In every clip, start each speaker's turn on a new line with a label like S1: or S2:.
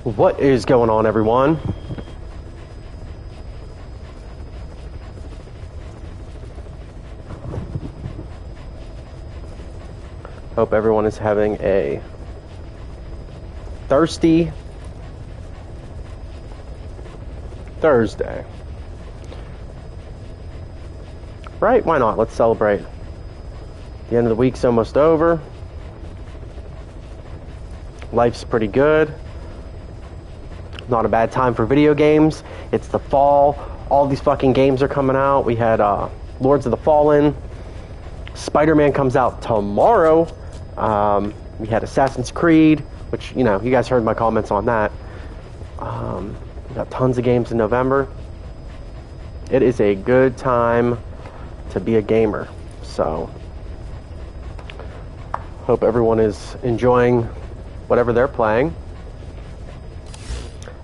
S1: What is going on, everyone? Hope everyone is having a thirsty Thursday. Right? Why not? Let's celebrate. The end of the week's almost over. Life's pretty good. Not a bad time for video games. It's the fall. All these fucking games are coming out. We had Lords of the Fallen. Spider-Man comes out tomorrow. We had Assassin's Creed, which, you know, you guys heard my comments on that. We got tons of games in November. It is a good time to be a gamer. So, hope everyone is enjoying whatever they're playing.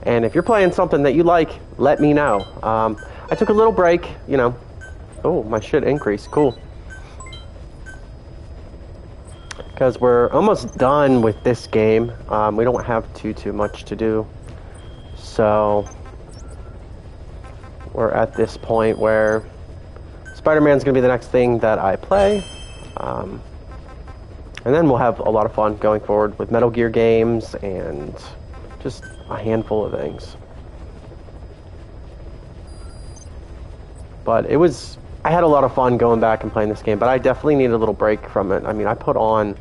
S1: And if you're playing something that you like, let me know. I took a little break, you know. Oh, my shit increased. Cool. Because we're almost done with this game. We don't have too much to do. So, we're at this point where Spider-Man's going to be the next thing that I play. And then we'll have a lot of fun going forward with Metal Gear games and just a handful of things. But I had a lot of fun going back and playing this game, but I definitely need a little break from it. I mean, I put on,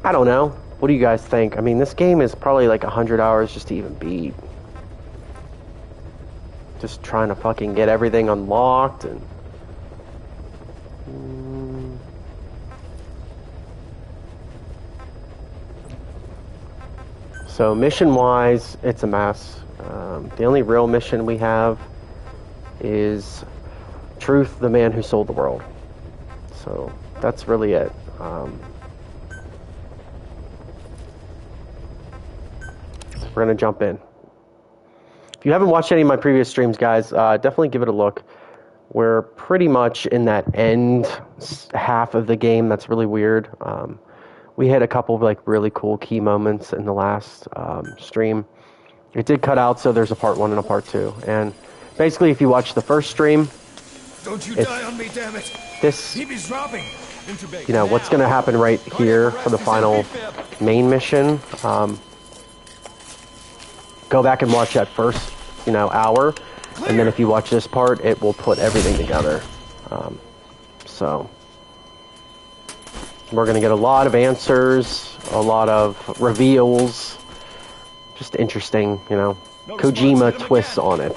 S1: I don't know, what do you guys think? I mean, this game is probably like 100 hours just to even beat. Just trying to fucking get everything unlocked and... So mission-wise, it's a mess. The only real mission we have is Truth, the man who sold the world. So that's really it. We're going to jump in. If you haven't watched any of my previous streams, guys, definitely give it a look. We're pretty much in that end half of the game that's really weird. We had a couple of like really cool key moments in the last stream. It did cut out, so there's a part 1 and a part 2. And basically, if you watch the first stream,
S2: don't you die on me, damn it.
S1: This, you know, what's going to happen right here for the final main mission. Go back and watch that first, you know, hour, and then if you watch this part, it will put everything together. So. We're going to get a lot of answers, a lot of reveals. Just interesting, you know, Kojima twists on it.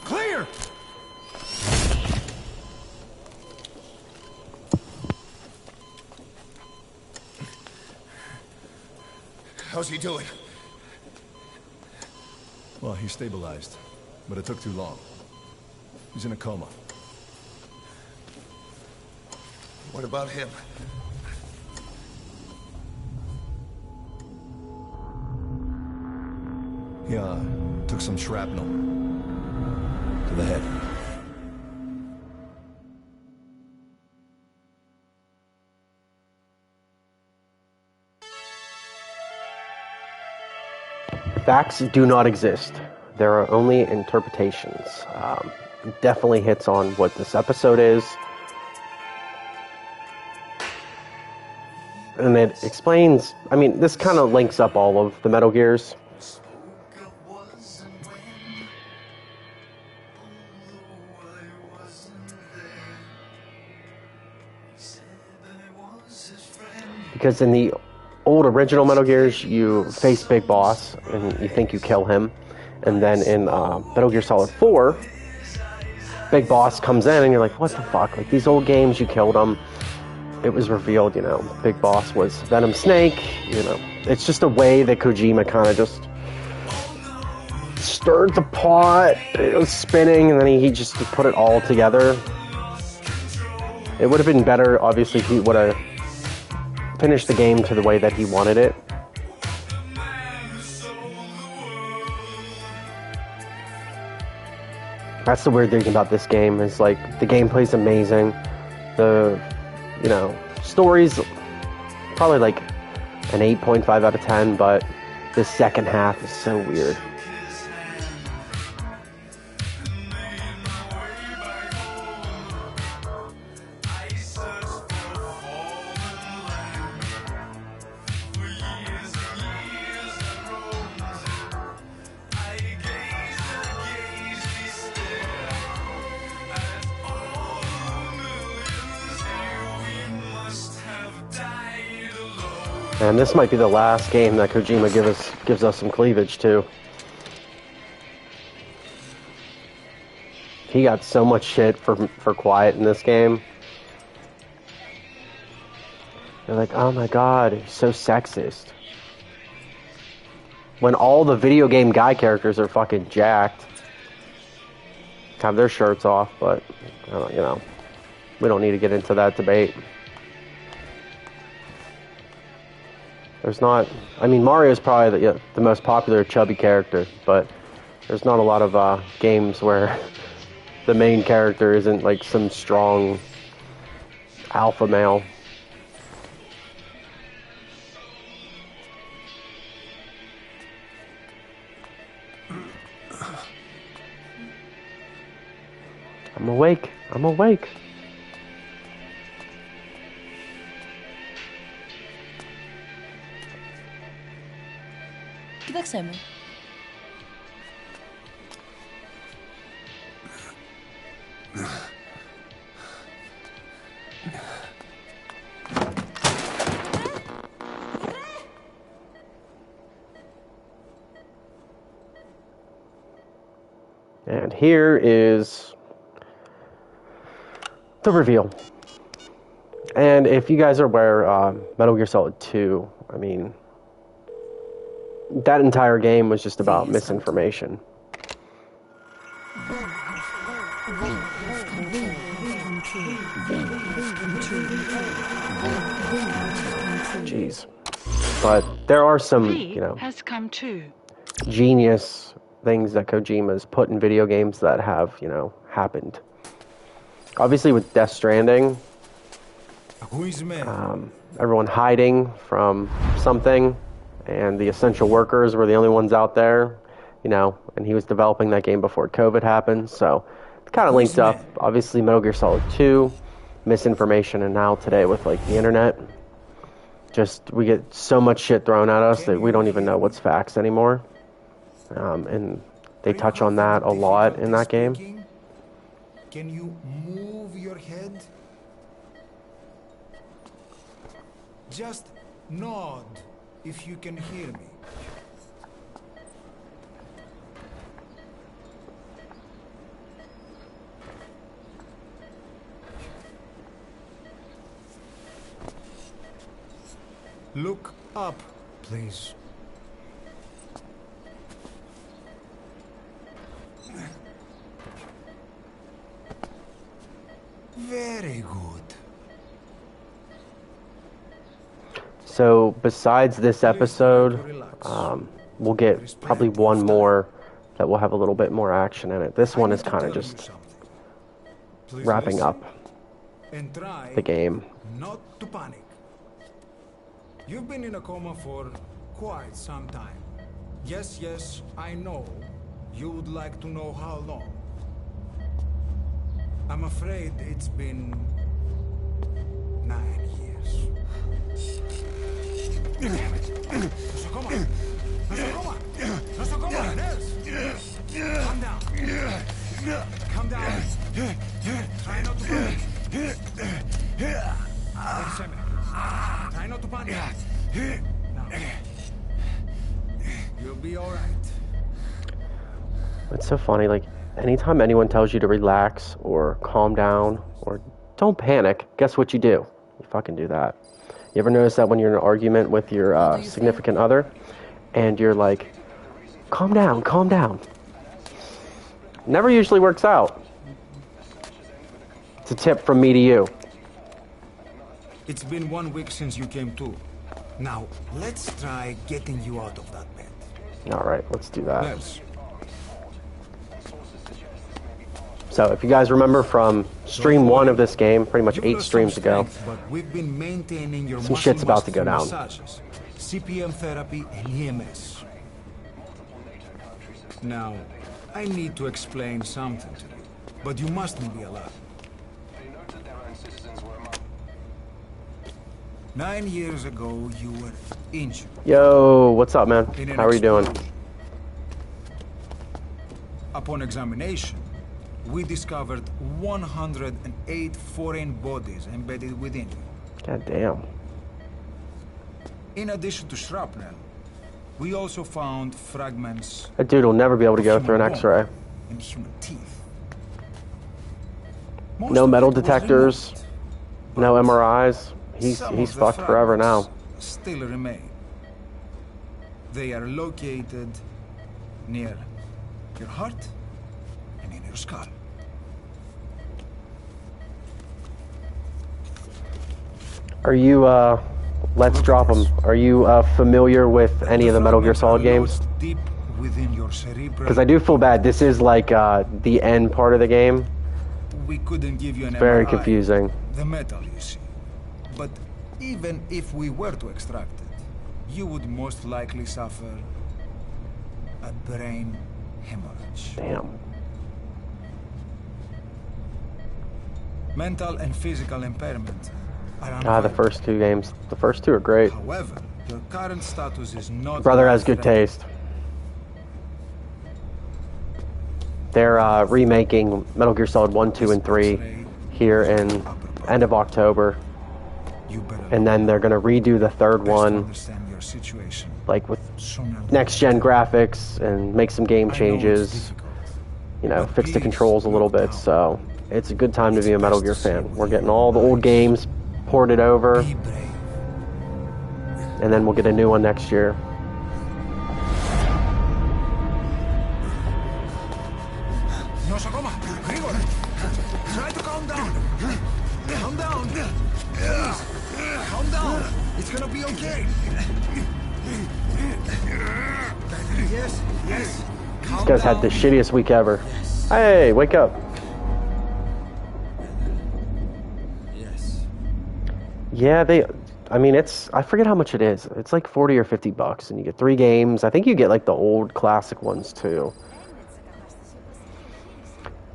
S2: Clear. How's he doing?
S3: Well, he stabilized, but it took too long. He's in a coma.
S2: What about him?
S3: He took some shrapnel to the head.
S1: Facts do not exist. There are only interpretations. It definitely hits on what this episode is. And it explains, I mean, this kind of links up all of the Metal Gears. Because in the old original Metal Gears, you face Big Boss, and you think you kill him. And then in Metal Gear Solid 4, Big Boss comes in, and you're like, what the fuck? Like, these old games, you killed him. It was revealed, you know, Big Boss was Venom Snake, you know. It's just a way that Kojima kind of just stirred the pot, it was spinning, and then he just put it all together. It would have been better, obviously, if he would have finished the game to the way that he wanted it. That's the weird thing about this game, is like, the gameplay's amazing. The, you know, story's probably like an 8.5 out of 10, but the second half is so weird. And this might be the last game that Kojima gives us some cleavage to. He got so much shit for Quiet in this game. They're like, oh my god, he's so sexist. When all the video game guy characters are fucking jacked. Have their shirts off, but, you know, we don't need to get into that debate. There's not, I mean, Mario's probably the most popular chubby character, but there's not a lot of games where the main character isn't like some strong alpha male. I'm awake. I'm awake.
S4: Tak chcemy.
S1: And here is the reveal. And if you guys are aware, Metal Gear Solid 2, I mean, that entire game was just about misinformation. Jeez. But there are some, you know, genius things that Kojima's put in video games that have, you know, happened. Obviously with Death Stranding, everyone hiding from something, and the essential workers were the only ones out there, you know, and he was developing that game before COVID happened, so it kind of linked up. Obviously Metal Gear Solid 2, misinformation, and now today with, like, the internet, just, we get so much shit thrown at us that we don't even know what's facts anymore, and they touch on that a lot in that game.
S5: Can you move your head? Just nod if you can hear me. Look up, please. Very good.
S1: So besides this episode, we'll get probably one more that will have a little bit more action in it. This one is kind of just wrapping up the game.
S5: Not to panic. You've been in a coma for quite some time. Yes, yes, I know. You would like to know how long. I'm afraid it's been 9 years. Damn it! Nosocoma! Nosocoma! Nosocoma! Nels! Calm down. Calm down. Try not to panic. Wait a second. Try not to panic. Now. You'll be alright.
S1: It's so funny, like, anytime anyone tells you to relax or calm down or don't panic, guess what you do? You fucking do that. You ever notice that when you're in an argument with your significant other and you're like, calm down, calm down? Never usually works out. It's a tip from me to you.
S5: It's been 1 week since you came to. Now, let's try getting you out of that bed.
S1: Alright, let's do that.
S5: Nels.
S1: So, if you guys remember from stream 1 of this game, pretty much 8 streams ago,
S5: But we've been maintaining your
S1: some shit's about to go down.
S5: CPM therapy, and EMS. Now, I need to explain something to you, but you mustn't be alarmed. 9 years ago, you were injured.
S1: Yo, what's up, man?
S5: In an
S1: How are you doing?
S5: explosion. Upon examination, we discovered 108 foreign bodies embedded within you.
S1: God damn.
S5: In addition to shrapnel, we also found fragments
S1: That dude will never be able to
S5: of
S1: go through an
S5: human
S1: X-ray.
S5: bone and human teeth. Most
S1: No
S5: of
S1: metal
S5: it was
S1: detectors,
S5: removed,
S1: no
S5: but
S1: MRIs. He's
S5: some of the
S1: fucked forever now.
S5: fragments still remain. They are located near your heart and in your skull.
S1: Are you, let's drop them. Are you familiar with any of the Metal Gear Solid games?
S5: Deep within your cerebral.
S1: Because I do feel bad. This is like the end part of the game.
S5: We couldn't give you an
S1: Very
S5: MRI,
S1: confusing.
S5: The metal, you see. But even if we were to extract it, you would most likely suffer a brain hemorrhage.
S1: Damn.
S5: Mental and physical impairment are
S1: Ah, the
S5: unavoidable.
S1: first two games. The first two are great.
S5: However, your current status is not.
S1: Brother has good
S5: life-threatening.
S1: taste. They're remaking Metal Gear Solid 1, 2, and 3 here in end of October.
S5: You better
S1: And then they're going to redo the third
S5: best to
S1: one,
S5: understand your situation.
S1: like with
S5: Sooner than
S1: next-gen
S5: later.
S1: graphics and make some game
S5: I know it's
S1: changes,
S5: difficult.
S1: you know,
S5: But
S1: fix the
S5: please
S1: controls a little
S5: look
S1: bit.
S5: down.
S1: So it's a good time to be a Metal Gear
S5: best to see
S1: fan.
S5: with
S1: We're getting
S5: your
S1: all the old
S5: eyes.
S1: games ported over,
S5: Be brave.
S1: and then we'll get a new one next year.
S5: No, Sakoma! Grigor! Try to calm down! Calm down! Please! Calm down! It's gonna be okay! Yes, yes!
S1: These guys had the shittiest week ever. Hey, wake up.
S5: Yes.
S1: Yeah, I mean, I forget how much it is. It's like 40 or 50 bucks, and you get 3 games. I think you get like the old classic ones too.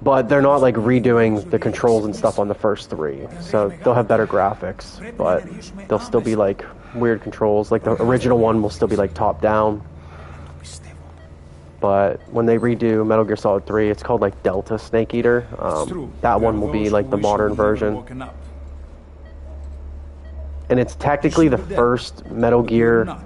S1: But they're not like redoing the controls and stuff on the first 3. So they'll have better graphics, but they'll still be like weird controls. Like the original one will still be like top down. But when they redo Metal Gear Solid 3, it's called like Delta Snake Eater. That one will be like the modern version. And it's technically the first Metal Gear.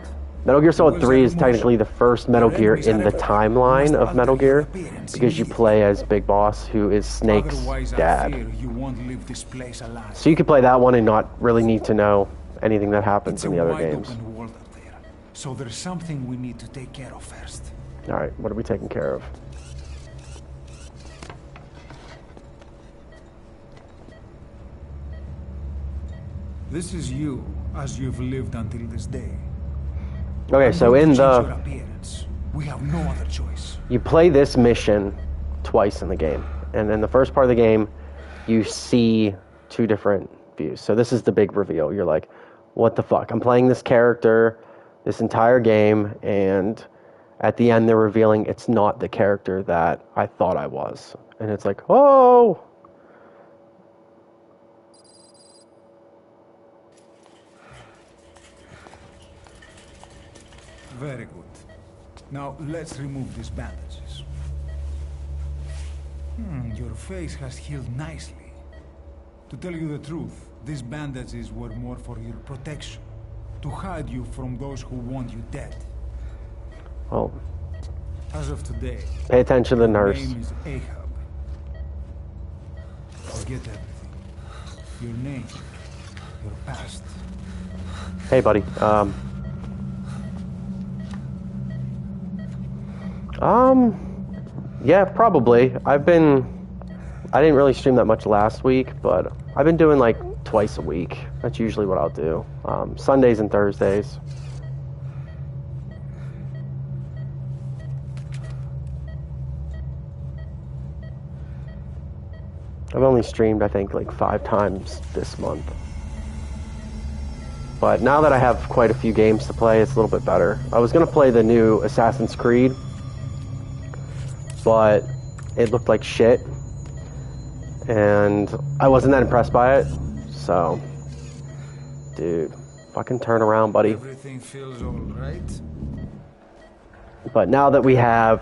S1: Metal Gear Solid 3 is technically the first Metal Gear in the timeline of Metal Gear, because you play as Big Boss, who is Snake's dad.
S5: You won't leave this place alive.
S1: So you could play that one and not really need to know anything that happens
S5: It's
S1: in
S5: a
S1: the other
S5: wide
S1: games.
S5: open world up there. So there's something we need to take care of first.
S1: Alright, what are we taking care of?
S5: This is you, as you've lived until this day.
S1: Okay,
S5: I'm
S1: so
S5: going
S1: in
S5: to change
S1: the...
S5: your appearance. We have no other choice.
S1: You play this mission twice in the game. And in the first part of the game, you see 2 different views. So this is the big reveal. You're like, what the fuck? I'm playing this character this entire game, and at the end they're revealing it's not the character that I thought I was. And it's like, oh!
S5: Very good. Now let's remove these bandages. Your face has healed nicely. To tell you the truth, these bandages were more for your protection. To hide you from those who want you dead.
S1: Well,
S5: As of today,
S1: pay attention to the
S5: your
S1: nurse.
S5: name is Ahab. Forget everything. Your name, your past.
S1: Hey, buddy. Yeah, probably. I didn't really stream that much last week, but I've been doing like twice a week. That's usually what I'll do. Sundays and Thursdays. I've only streamed, I think, like 5 times this month. But now that I have quite a few games to play, it's a little bit better. I was going to play the new Assassin's Creed, but it looked like shit. And I wasn't that impressed by it. So, dude, fucking turn around, buddy.
S5: Everything feels all right.
S1: But now that we have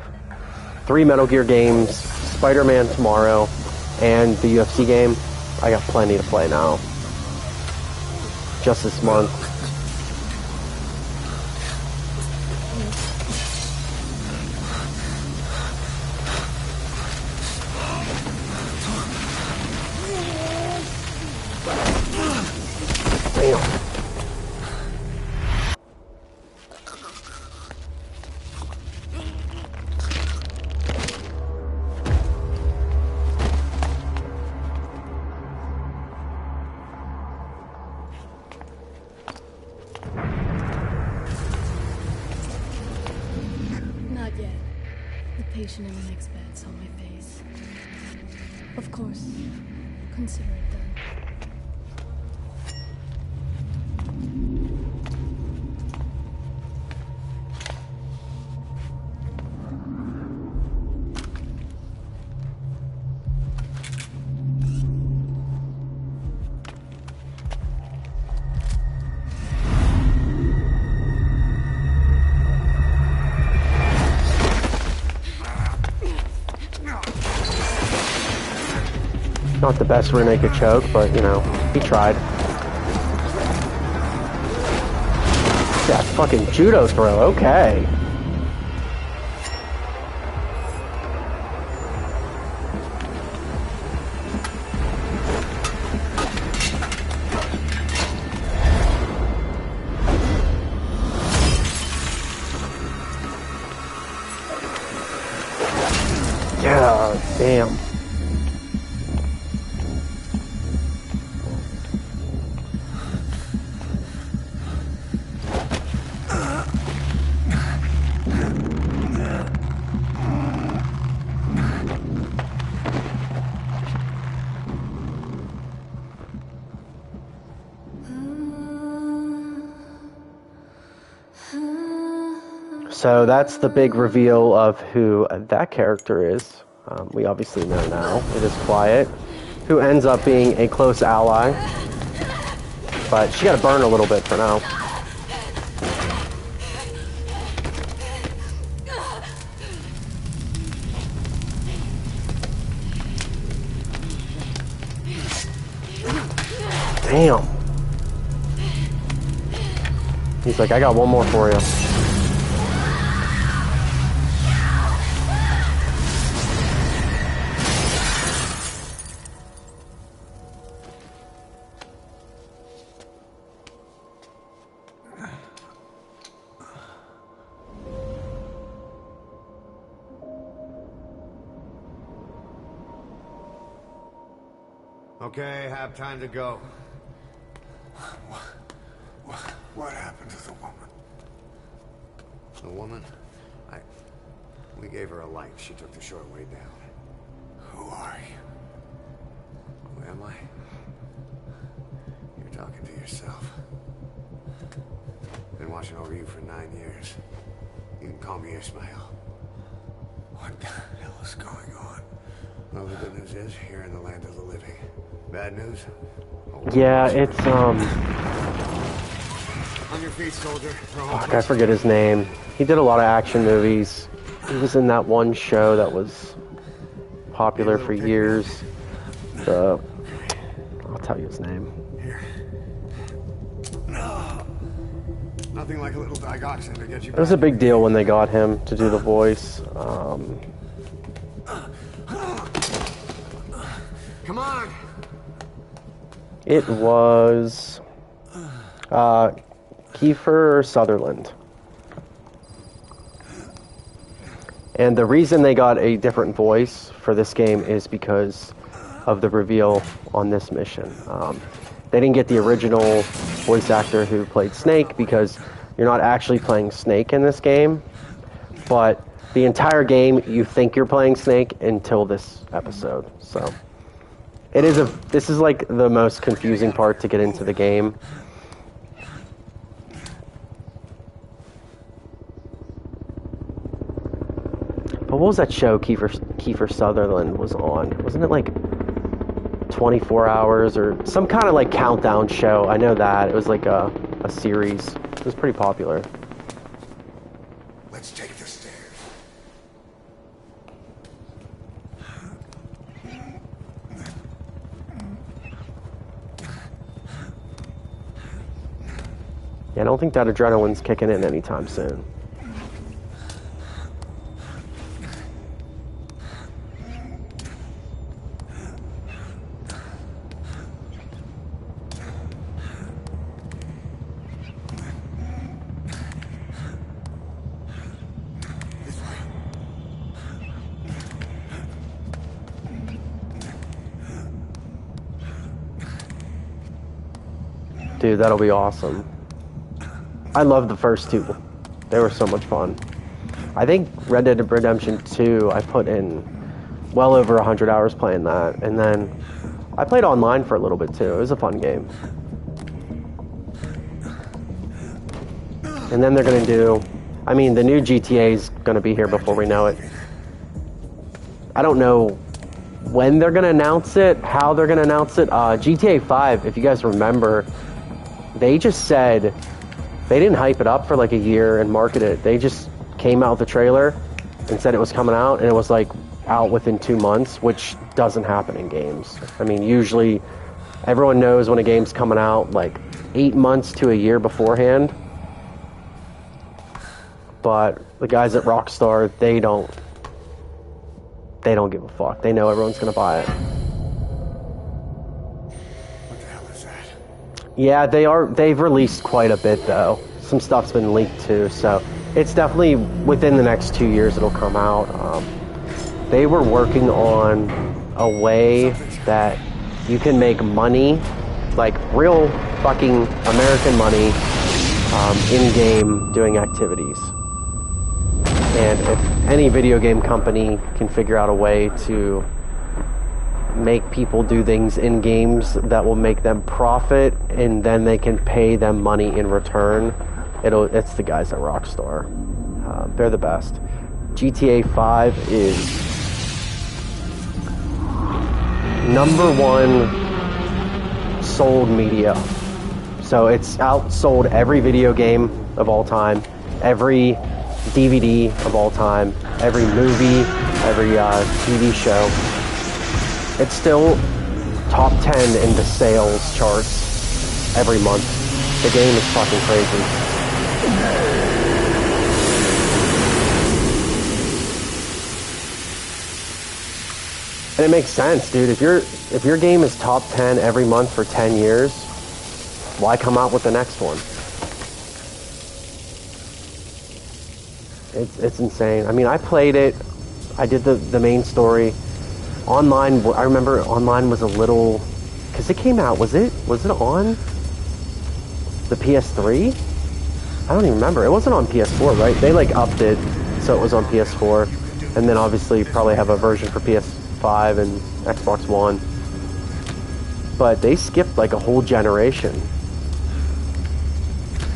S1: 3 Metal Gear games, Spider-Man tomorrow, and the UFC game, I got plenty to play now. Just this month. Damn.
S4: Not yet. The patient in the next bed saw my face. Of course. Consider it done.
S1: Not the best rear naked choke, but you know, he tried. That fucking judo throw, okay. Yeah, damn. So that's the big reveal of who that character is. We obviously know now. It is Quiet, who ends up being a close ally. But she got to burn a little bit for now. Damn. He's like, I got one more for you.
S6: Okay, have time to go.
S2: What happened to the woman?
S6: The woman? We gave her a light. She took the short way down.
S2: Who are you?
S6: Who am I? You're talking to yourself. Been watching over you for 9 years. You can call me Ismail.
S2: What the hell is going on?
S6: Well, the good news is, you're in the land of the living. Bad news?
S1: Yeah, it's,
S6: On your feet, soldier.
S1: fuck, I forget his name. He did a lot of action movies. He was in that one show that was popular for years. I'll tell you his name.
S6: Here. Nothing like a little digoxin to get you back.
S1: It was a big deal when they got him to do the voice.
S6: Come on!
S1: It was Kiefer Sutherland. And the reason they got a different voice for this game is because of the reveal on this mission. They didn't get the original voice actor who played Snake because you're not actually playing Snake in this game, but the entire game you think you're playing Snake until this episode. So this is like the most confusing part to get into the game. was that show Kiefer Sutherland was on? Wasn't it like 24 hours or some kind of like countdown show? I know that. It was like a series. It was pretty popular.
S2: Let's take the stairs.
S1: Yeah, I don't think that adrenaline's kicking in anytime soon. Dude, that'll be awesome. I love the first two. They were so much fun. I think Red Dead Redemption 2, I put in well over 100 hours playing that. And then I played online for a little bit too. It was a fun game. And then they're going to do... I mean, the new GTA is going to be here before we know it. I don't know when they're going to announce it, how they're going to announce it. GTA 5, if you guys remember, they just said... They didn't hype it up for like a year and market it. They just came out with the trailer and said it was coming out, and it was like out within 2 months, which doesn't happen in games. I mean, usually everyone knows when a game's coming out like 8 months to a year beforehand. But the guys at Rockstar, they don't give a fuck. They know everyone's gonna buy it. Yeah, they've released quite a bit though. Some stuff's been leaked too, so it's definitely within the next 2 years it'll come out. They were working on a way that you can make money, like real fucking American money, in-game doing activities. And if any video game company can figure out a way to make people do things in games that will make them profit, and then they can pay them money in return, it's the guys at Rockstar. They're the best. GTA 5 is #1 sold media. So it's outsold every video game of all time, every DVD of all time, every movie, every TV show. It's still top 10 in the sales charts every month. The game is fucking crazy. And it makes sense, dude. If your game is top 10 every month for 10 years, why come out with the next one? It's insane. I mean, I played it. I did the main story. Online, I remember online was a little, because it came out, was it on the PS3? I don't even remember. It wasn't on PS4, right? They like upped it so it was on PS4, and then obviously probably have a version for PS5 and Xbox One. But they skipped like a whole generation,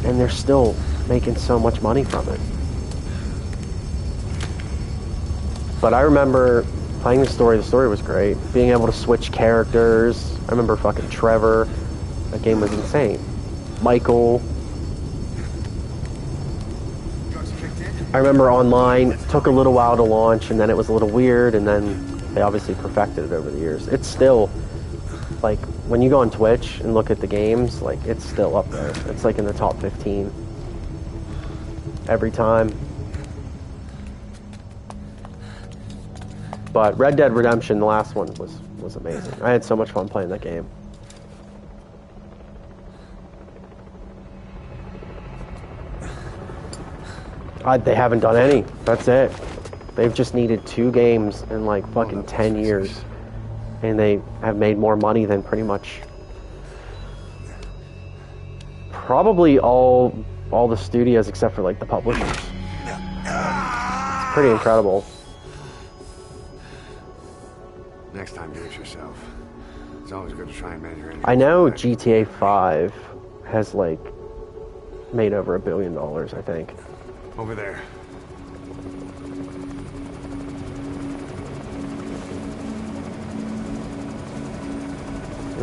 S1: and they're still making so much money from it. But I remember playing the story was great. Being able to switch characters. I remember fucking Trevor. That game was insane. Michael. I remember online, took a little while to launch, and then it was a little weird, and then they obviously perfected it over the years. It's still, like, when you go on Twitch and look at the games, like, it's still up there. It's like in the top 15 every time. But Red Dead Redemption, the last one, was amazing. I had so much fun playing that game. They haven't done any. That's it. They've just needed 2 games in like fucking 10 years. And they have made more money than pretty much probably all the studios except for like the publishers. It's pretty incredible.
S6: Next time, do it yourself. It's always good to try and measure it.
S1: I know GTA 5 has like made over $1 billion, I think.
S6: Over there.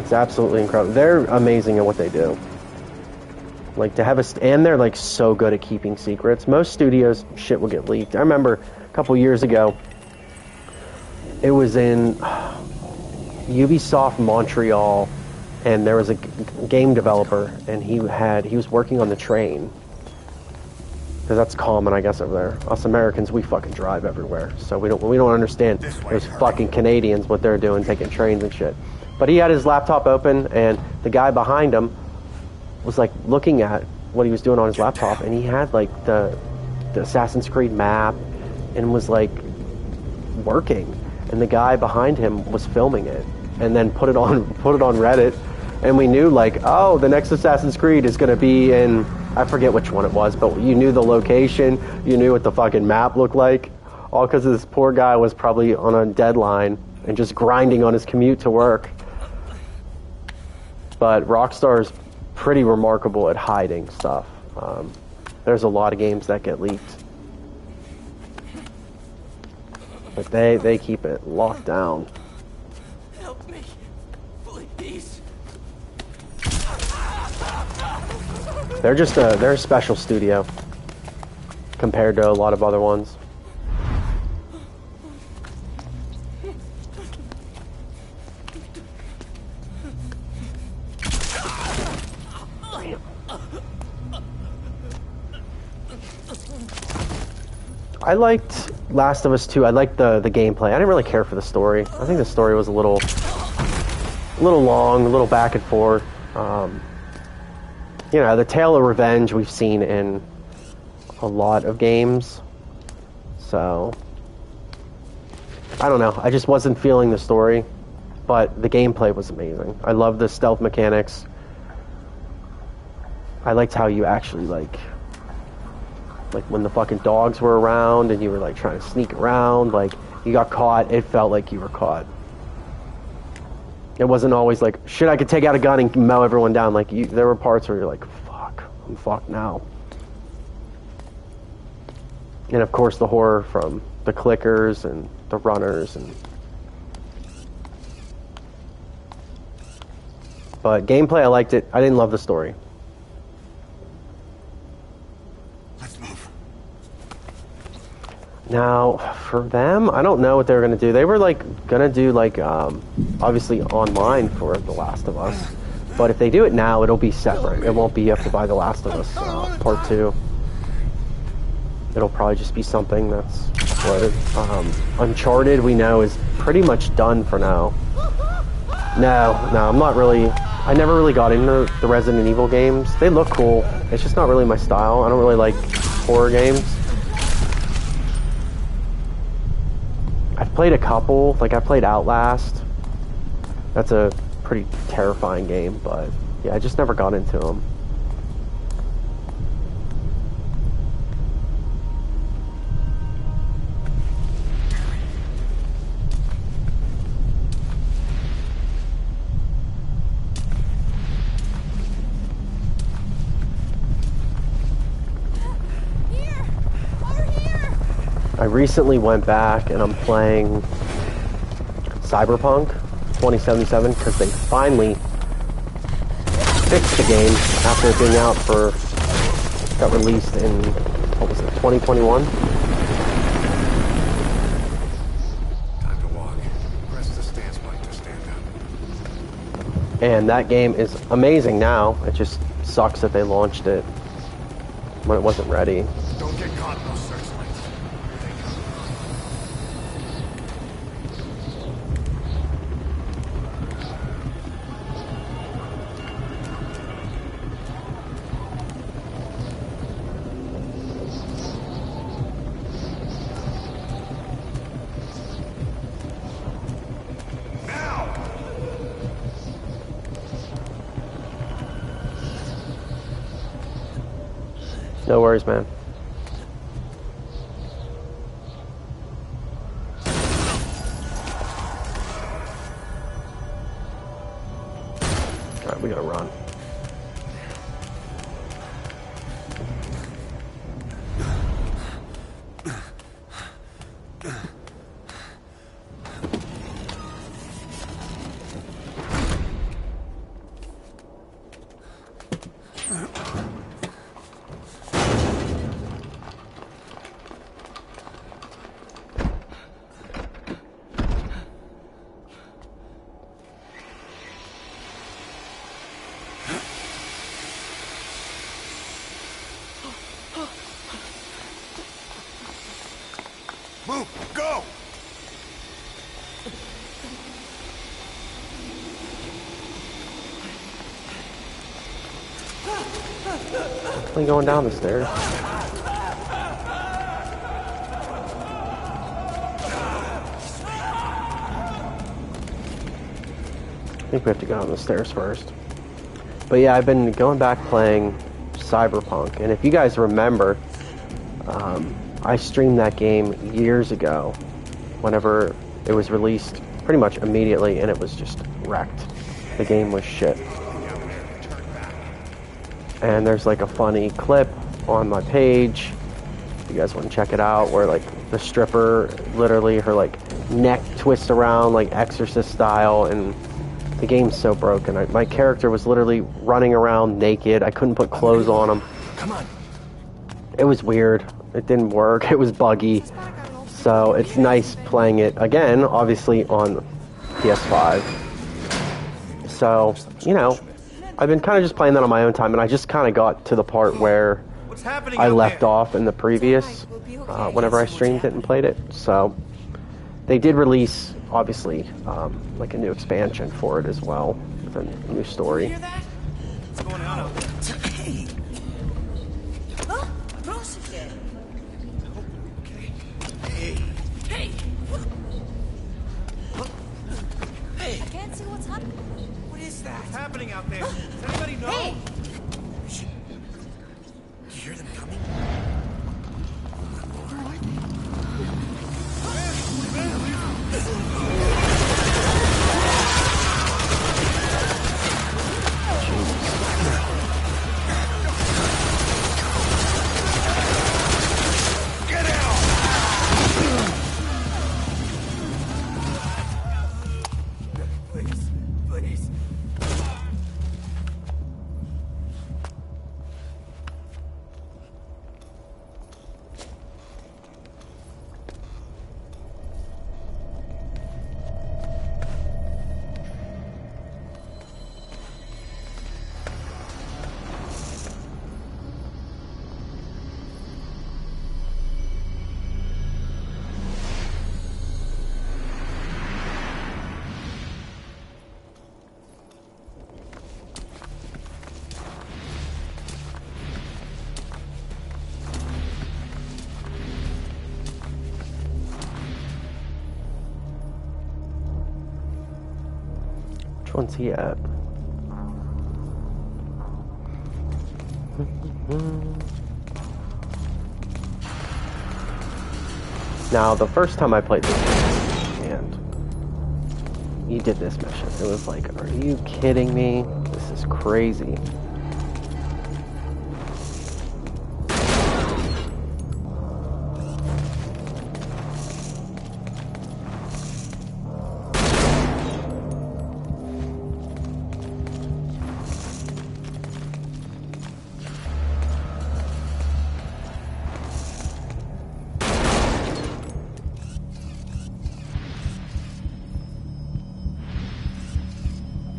S1: It's absolutely incredible. They're amazing at what they do. Like, to have and they're like so good at keeping secrets. Most studios, shit will get leaked. I remember a couple years ago, it was in Ubisoft Montreal, and there was a game developer, and he was working on the train. Because that's common, I guess, over there. Us Americans, we fucking drive everywhere, so we don't understand those fucking Canadians, what they're doing, taking trains and shit. But he had his laptop open, and the guy behind him was like looking at what he was doing on his laptop, and he had like the Assassin's Creed map, and was like working, and the guy behind him was filming it, and then put it on Reddit, and we knew like, oh, the next Assassin's Creed is gonna be in, I forget which one it was, but you knew the location, you knew what the fucking map looked like, all because this poor guy was probably on a deadline and just grinding on his commute to work. But Rockstar's pretty remarkable at hiding stuff. There's a lot of games that get leaked, but they keep it locked down.
S7: Help me, please.
S1: They're a special studio compared to a lot of other ones. I liked Last of Us 2. I liked the gameplay. I didn't really care for the story. I think the story was a little long, a little back and forth. You know, the tale of revenge we've seen in a lot of games. So, I don't know. I just wasn't feeling the story, but the gameplay was amazing. I love the stealth mechanics. I liked how you actually like when the fucking dogs were around and you were like trying to sneak around, like you got caught, it felt like you were caught. It wasn't always like, shit, I could take out a gun and mow everyone down. Like, there were parts where you're like, fuck, I'm fucked now. And of course the horror from the clickers and the runners but gameplay, I liked it. I didn't love the story. Now, for them, I don't know what they were going to do. They were, like, going to do, like, obviously online for The Last of Us. But if they do it now, it'll be separate. It won't be you have to buy The Last of Us Part 2. It'll probably just be something that's split. Uncharted, we know, is pretty much done for now. No, I'm not really... I never really got into the Resident Evil games. They look cool. It's just not really my style. I don't really like horror games. I've played a couple, like I played Outlast. That's a pretty terrifying game, but yeah, I just never got into them. I recently went back and I'm playing Cyberpunk 2077 because they finally fixed the game after it being out got released in, what was it, 2021?
S6: Time to walk. Press the stance button to stand up.
S1: And that game is amazing now. It just sucks that they launched it when it wasn't ready.
S6: Don't get caught in those searchlights.
S1: No worries, man. Alright, we gotta run. definitely going down the stairs. I think we have to go down the stairs first. But yeah, I've been going back playing Cyberpunk, and if you guys remember, I streamed that game years ago whenever it was released, pretty much immediately, and it was just wrecked. The game was shit. And there's like a funny clip on my page, if you guys want to check it out, where like the stripper, literally her like neck twists around like Exorcist style, and the game's so broken. My character was literally running around naked. I couldn't put clothes on him.
S5: Come on.
S1: It was weird. It didn't work. It was buggy. So it's nice playing it again, obviously on PS5. So, you know, I've been kind of just playing that on my own time, and I just kind of got to the part where I left off in the previous, whenever I streamed it and played it. So they did release, obviously, like a new expansion for it as well, with a new story.
S7: What's going on out there?
S8: Hey! Oh, Rose again.
S7: Okay. Hey! Hey! Hey!
S8: I can't see what's happening.
S7: What is that? What's happening out there? Does anybody know?
S8: Hey!
S7: You hear them coming?
S1: Which one's he at? Now, the first time I played this game, and you did this mission, it was like, are you kidding me? This is crazy.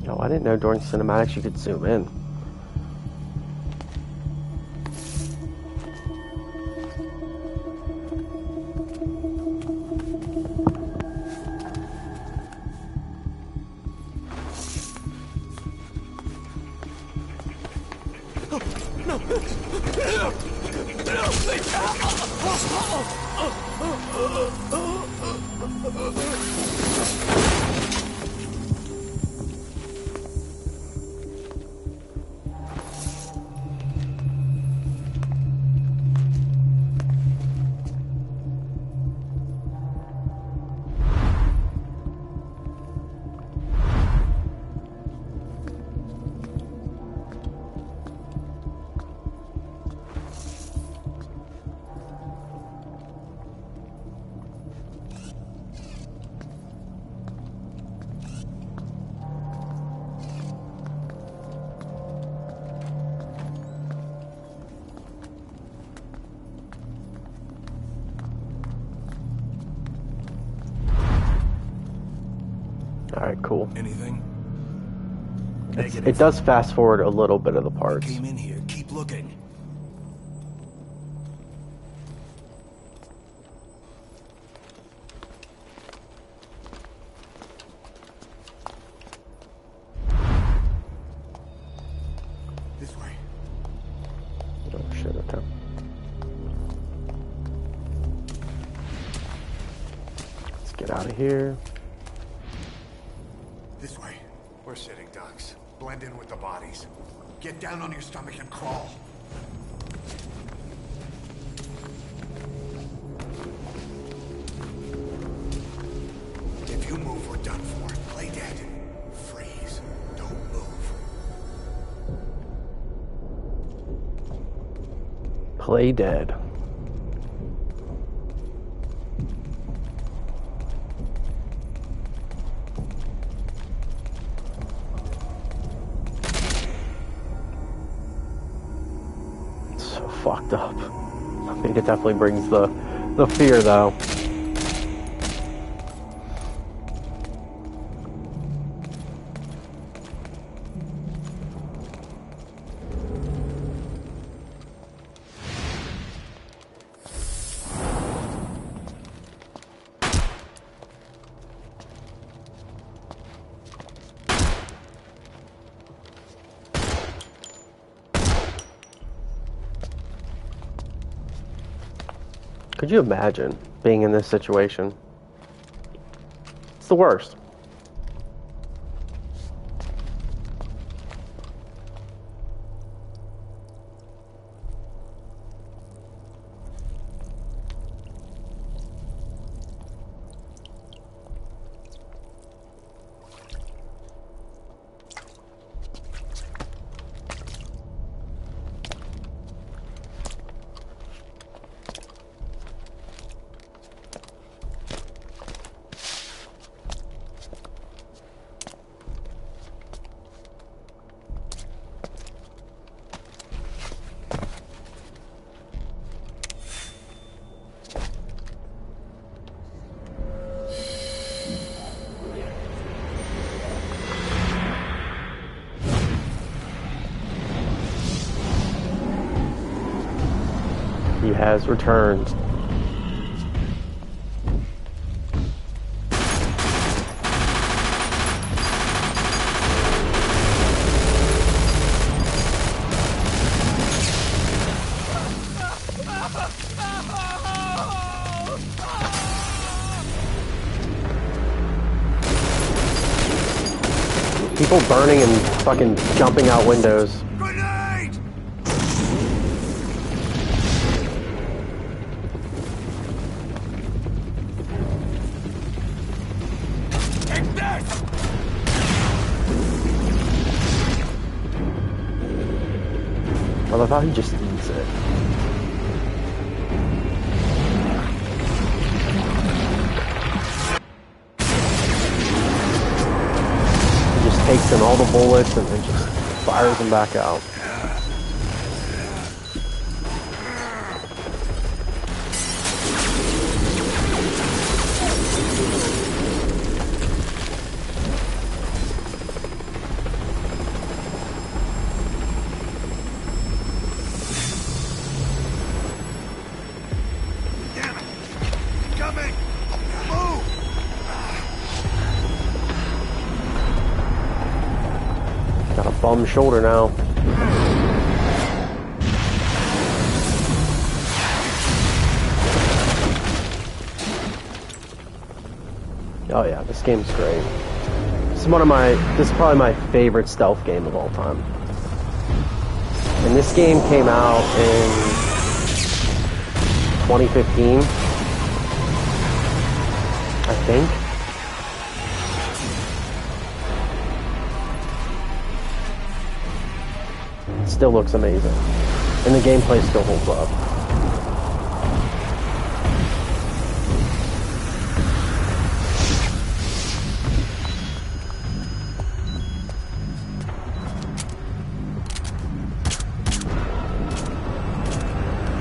S1: No, I didn't know during cinematics you could zoom in. Alright, cool.
S3: Anything?
S1: It does fast forward a little bit of the parts.
S3: Came in here. Keep looking.
S2: This way.
S1: get out of here.
S2: This way. We're sitting ducks. Blend in with the bodies. Get down on your stomach and crawl. If you move, we're done for. Play dead. Freeze. Don't move.
S1: Play dead. So fucked up. I think it definitely brings the fear though. Could you imagine being in this situation? It's the worst. He has returned. People burning and fucking jumping out windows.
S2: Grenade! Take this!
S1: I love how he just eats it. He just takes in all the bullets and then just fires them back out.
S2: Damn it! Coming! Move!
S1: Got a bum shoulder now. Oh yeah, this game's great. This is probably my favorite stealth game of all time. And this game came out in 2015, I think. It still looks amazing. And the gameplay still holds up.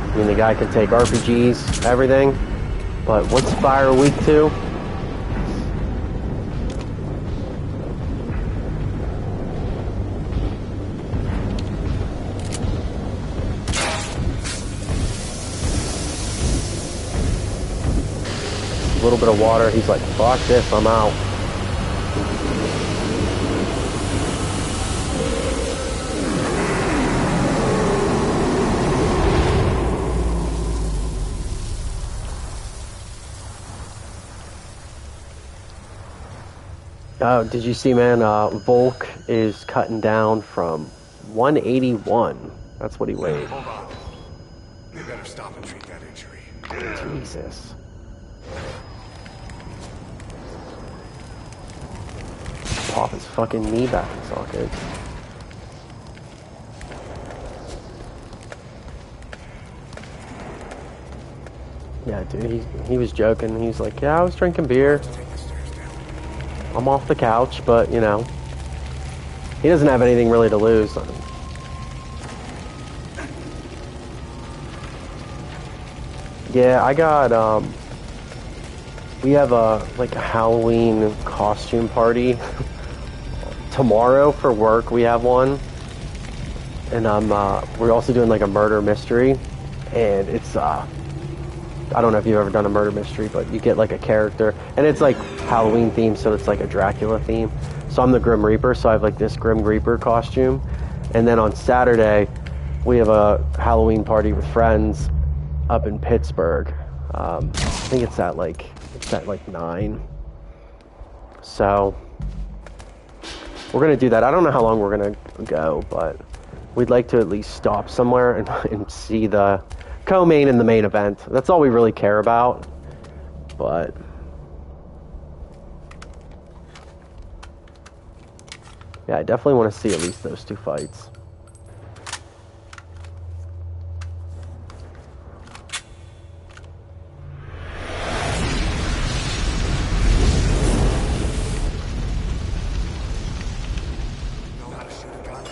S1: I mean, the guy can take RPGs, everything, but what's Fire weak to? A little bit of water, he's like, fuck this, I'm out. Oh, did you see, man? Volk is cutting down from 181. That's what he weighed.
S2: Hold on. They better stop and treat that injury.
S1: Jesus. Pop his fucking knee back in socket. Yeah, dude, he was joking. He was like, yeah, I was drinking beer. I'm off the couch, but, you know, he doesn't have anything really to lose. Yeah, I got, we have a Halloween costume party tomorrow for work. We have one. And we're also doing like a murder mystery. And it's, I don't know if you've ever done a murder mystery, but you get like a character, and it's like Halloween themed, so it's like a Dracula theme. So I'm the Grim Reaper, so I have like this Grim Reaper costume. And then on Saturday, we have a Halloween party with friends up in Pittsburgh. I think it's at like 9. So we're gonna do that. I don't know how long we're gonna go, but we'd like to at least stop somewhere and see the co-main and the main event. That's all we really care about. But yeah, I definitely want to see at least those 2 fights.
S2: Know how to shoot a gun?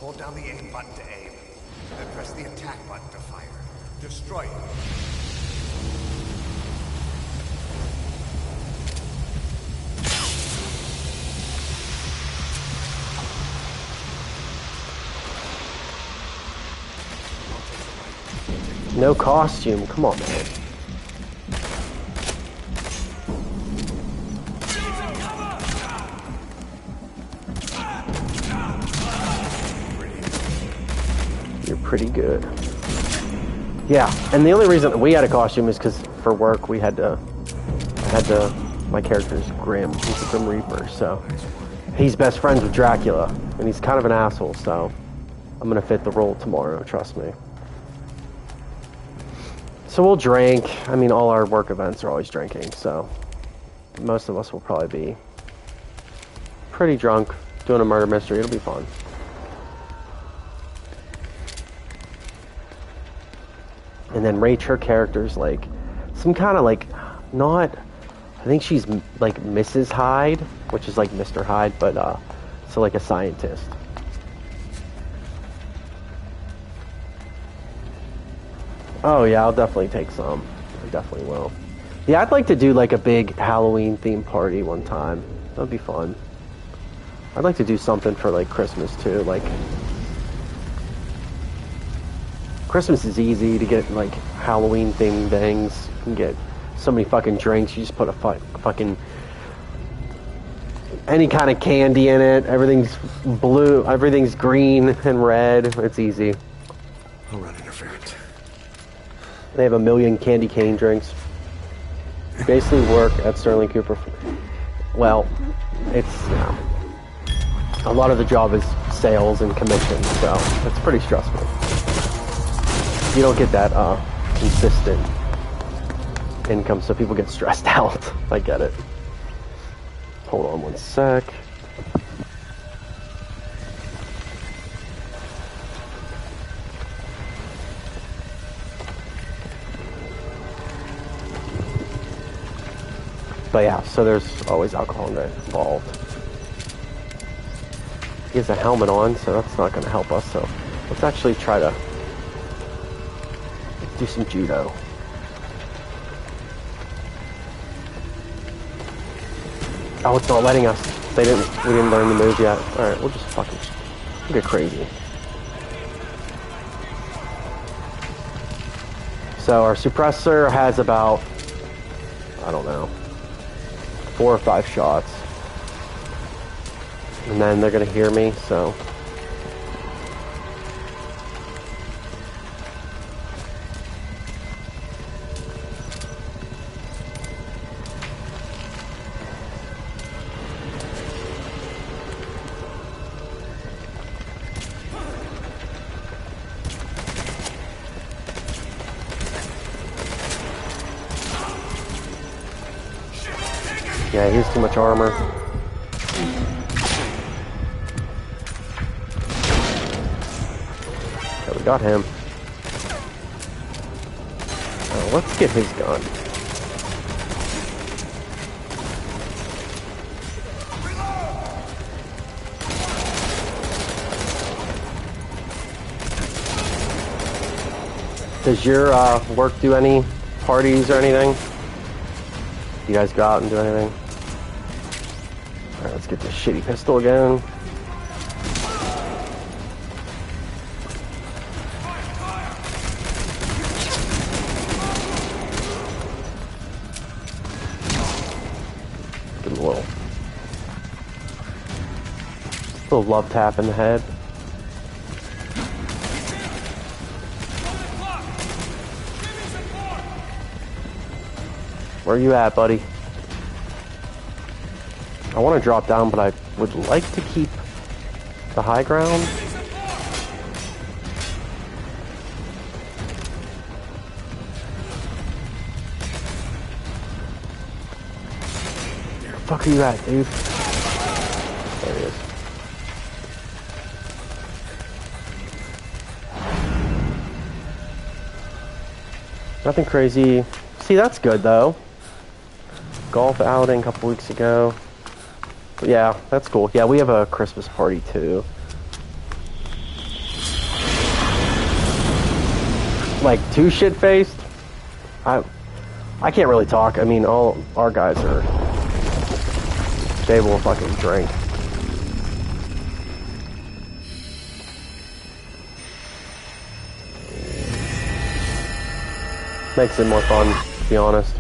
S2: Hold down the aim button to aim. Then press the attack button to fire. Destroy it.
S1: No costume. Come on, man. You're pretty good. Yeah, and the only reason we had a costume is because for work we had to, my character's Grim, he's the Grim Reaper, so he's best friends with Dracula, and he's kind of an asshole, so I'm gonna fit the role tomorrow, trust me. So we'll drink. I mean, all our work events are always drinking, so most of us will probably be pretty drunk doing a murder mystery. It'll be fun. And then Rach, her character's like some kind of like, not, I think she's like Mrs. Hyde, which is like Mr. Hyde, but so like a scientist. Oh yeah, I'll definitely take some. I definitely will. Yeah, I'd like to do like a big Halloween themed party one time. That'd be fun. I'd like to do something for like Christmas too. Like Christmas is easy to get like Halloween themed things. You can get so many fucking drinks. You just put a fucking any kind of candy in it. Everything's blue. Everything's green and red. It's easy.
S2: I'll run interference.
S1: They have 1 million candy cane drinks. You basically work at Sterling Cooper. Well, it's, you know, a lot of the job is sales and commission, so it's pretty stressful. You don't get that consistent income, so people get stressed out. I get it. Hold on one sec. But yeah, so there's always alcohol involved. He has a helmet on, so that's not going to help us. So let's actually try to do some judo. Oh, it's not letting us. We didn't learn the move yet. All right, we'll just fucking get crazy. So our suppressor has about, I don't know, 4 or 5 shots. And then they're gonna hear me, so. Yeah, he has too much armor. Okay, we got him. Oh, let's get his gun. Does your work do any parties or anything? You guys go out and do anything? Alright, let's get this shitty pistol again. Give him a little love tap in the head. Where you at, buddy? I want to drop down, but I would like to keep the high ground. Where the fuck are you at, dude? There he is. Nothing crazy. See, that's good, though. Golf outing a couple weeks ago. But yeah, that's cool. Yeah, we have a Christmas party too. Like too shit-faced? I can't really talk. I mean, all our guys are... They will fucking drink. Makes it more fun, to be honest.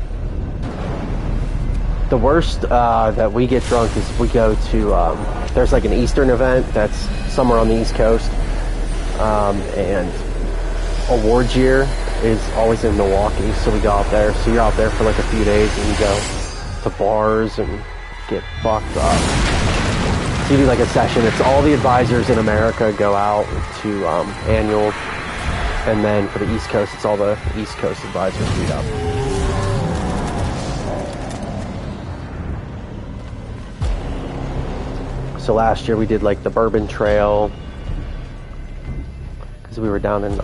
S1: The worst that we get drunk is we go to, there's like an Eastern event that's somewhere on the East Coast, and awards year is always in Milwaukee, so we go out there. So you're out there for like a few days and you go to bars and get fucked up. So you do like a session. It's all the advisors in America go out to annual, and then for the East Coast, it's all the East Coast advisors meet up. So last year we did like the Bourbon Trail because we were down in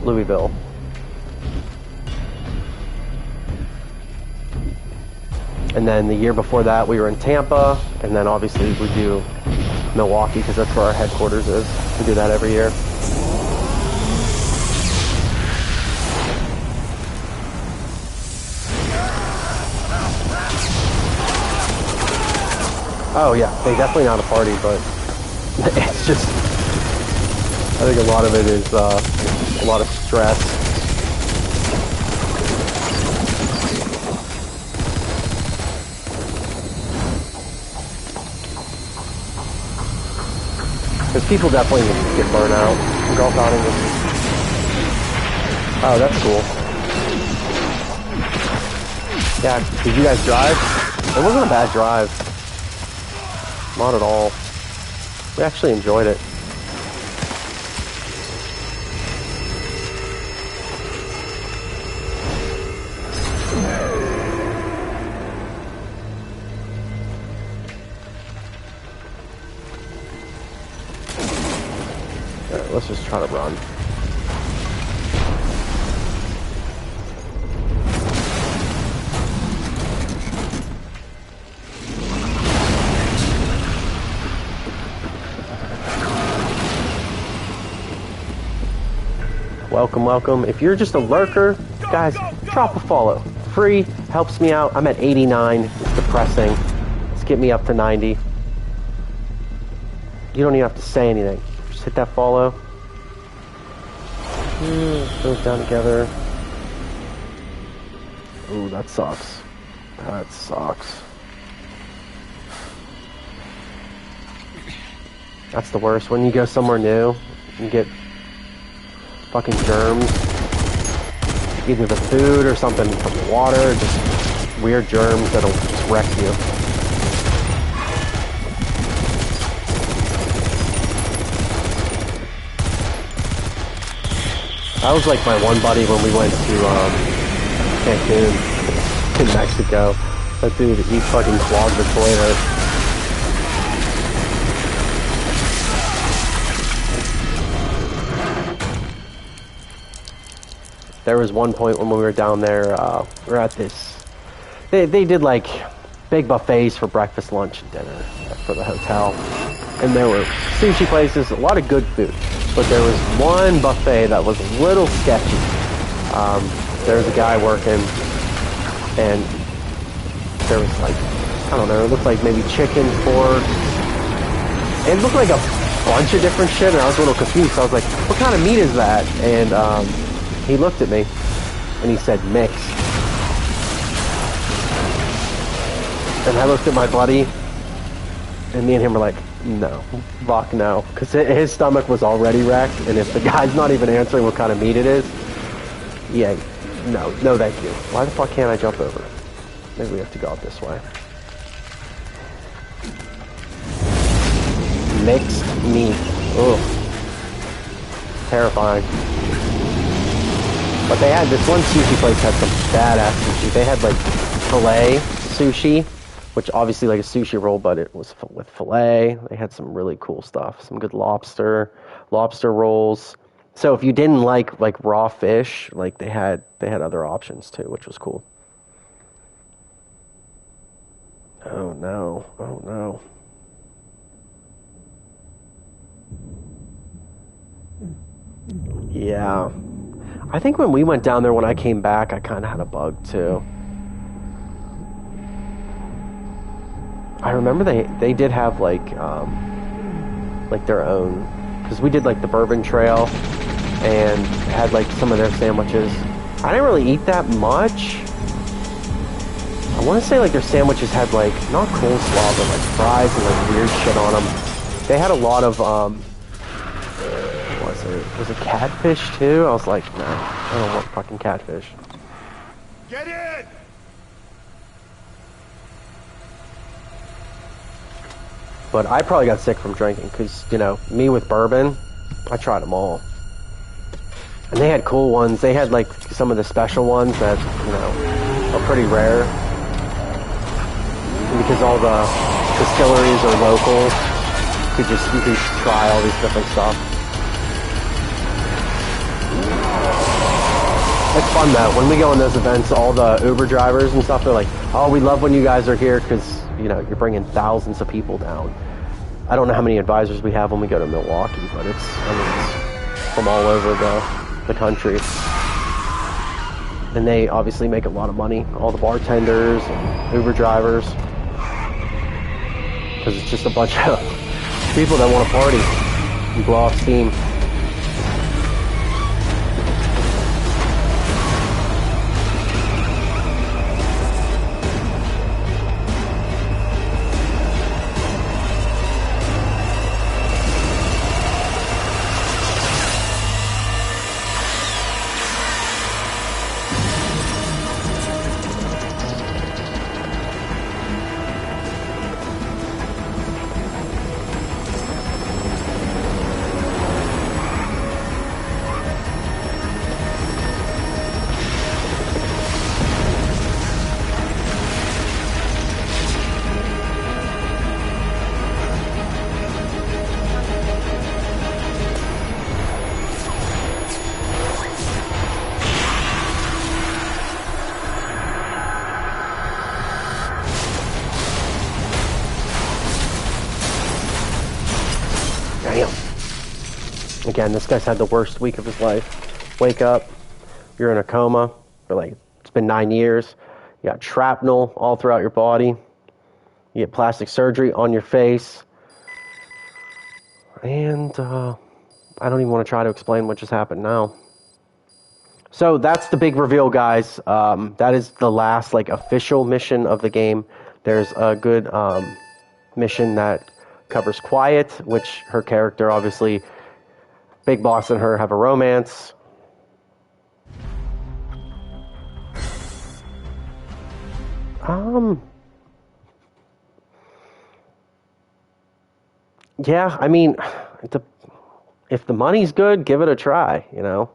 S1: Louisville. And then the year before that we were in Tampa, and then obviously we do Milwaukee because that's where our headquarters is. We do that every year. Oh yeah, they definitely not a party, but it's just, I think a lot of it is a lot of stress. Because people definitely get burnt out. Golf outing is... Oh, that's cool. Yeah, did you guys drive? It wasn't a bad drive. Not at all. We actually enjoyed it. Alright, let's just try to run. Welcome, welcome. If you're just a lurker, guys, drop a follow. Free, helps me out. I'm at 89. It's depressing. Let's get me up to 90. You don't even have to say anything. Just hit that follow. Goes down together. Ooh, that sucks. That sucks. That's the worst. When you go somewhere new, you get fucking germs. Either the food or something from the water, just weird germs that'll just wreck you. That was like my one buddy when we went to Cancun in Mexico. That dude eats fucking clogged the toilet. There was one point when we were down there, we were at this, they did like big buffets for breakfast, lunch, and dinner for the hotel. And there were sushi places, a lot of good food. But there was one buffet that was a little sketchy. There was a guy working, and there was like, I don't know, it looked like maybe chicken, pork. It looked like a bunch of different shit, and I was a little confused. So I was like, what kind of meat is that? And he looked at me, and he said, mixed. And I looked at my buddy, and me and him were like, no, fuck no. Because his stomach was already wrecked, and if the guy's not even answering what kind of meat it is, yeah, no thank you. Why the fuck can't I jump over? Maybe we have to go up this way. Mixed meat. Ugh. Terrifying. But they had, this one sushi place had some badass sushi. They had like filet sushi, which obviously like a sushi roll, but it was with filet. They had some really cool stuff. Some good lobster rolls. So if you didn't like raw fish, like they had other options too, which was cool. Oh no. Oh no. Yeah. I think when we went down there, when I came back, I kind of had a bug too. I remember they did have like their own, because we did like the Bourbon Trail and had like some of their sandwiches. I didn't really eat that much. I want to say like their sandwiches had like, not coleslaw, but like fries and like weird shit on them. They had a lot of, what was it? Was it catfish too? I was like, no, I don't want fucking catfish.
S2: Get in!
S1: But I probably got sick from drinking, because, you know, me with bourbon, I tried them all. And they had cool ones. They had like some of the special ones that, you know, are pretty rare. And because all the distilleries are local, you can try all these different stuff. It's fun though. When we go in those events, all the Uber drivers and stuff, they're like, oh, we love when you guys are here because, you know, you're bringing thousands of people down. I don't know how many advisors we have when we go to Milwaukee, but it's from all over the country. And they obviously make a lot of money, all the bartenders and Uber drivers. Because it's just a bunch of people that want to party and blow off steam. Again, this guy's had the worst week of his life. Wake up, you're in a coma for like, it's been 9 years. You got shrapnel all throughout your body. You get plastic surgery on your face. And I don't even want to try to explain what just happened now. So that's the big reveal, guys. That is the last like official mission of the game. There's a good mission that covers Quiet, which her character obviously, Big Boss and her have a romance. Yeah, I mean, if the money's good, give it a try, you know.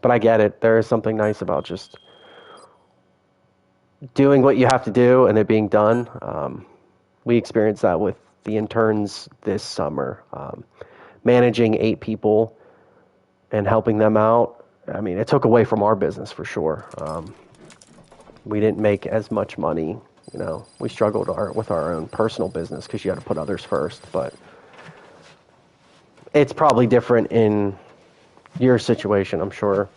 S1: But I get it. There is something nice about just doing what you have to do and it being done. We experienced that with the interns this summer. Managing 8 people and helping them out, I mean, it took away from our business for sure. We didn't make as much money. You know, we struggled with our own personal business because you had to put others first. But it's probably different in your situation, I'm sure.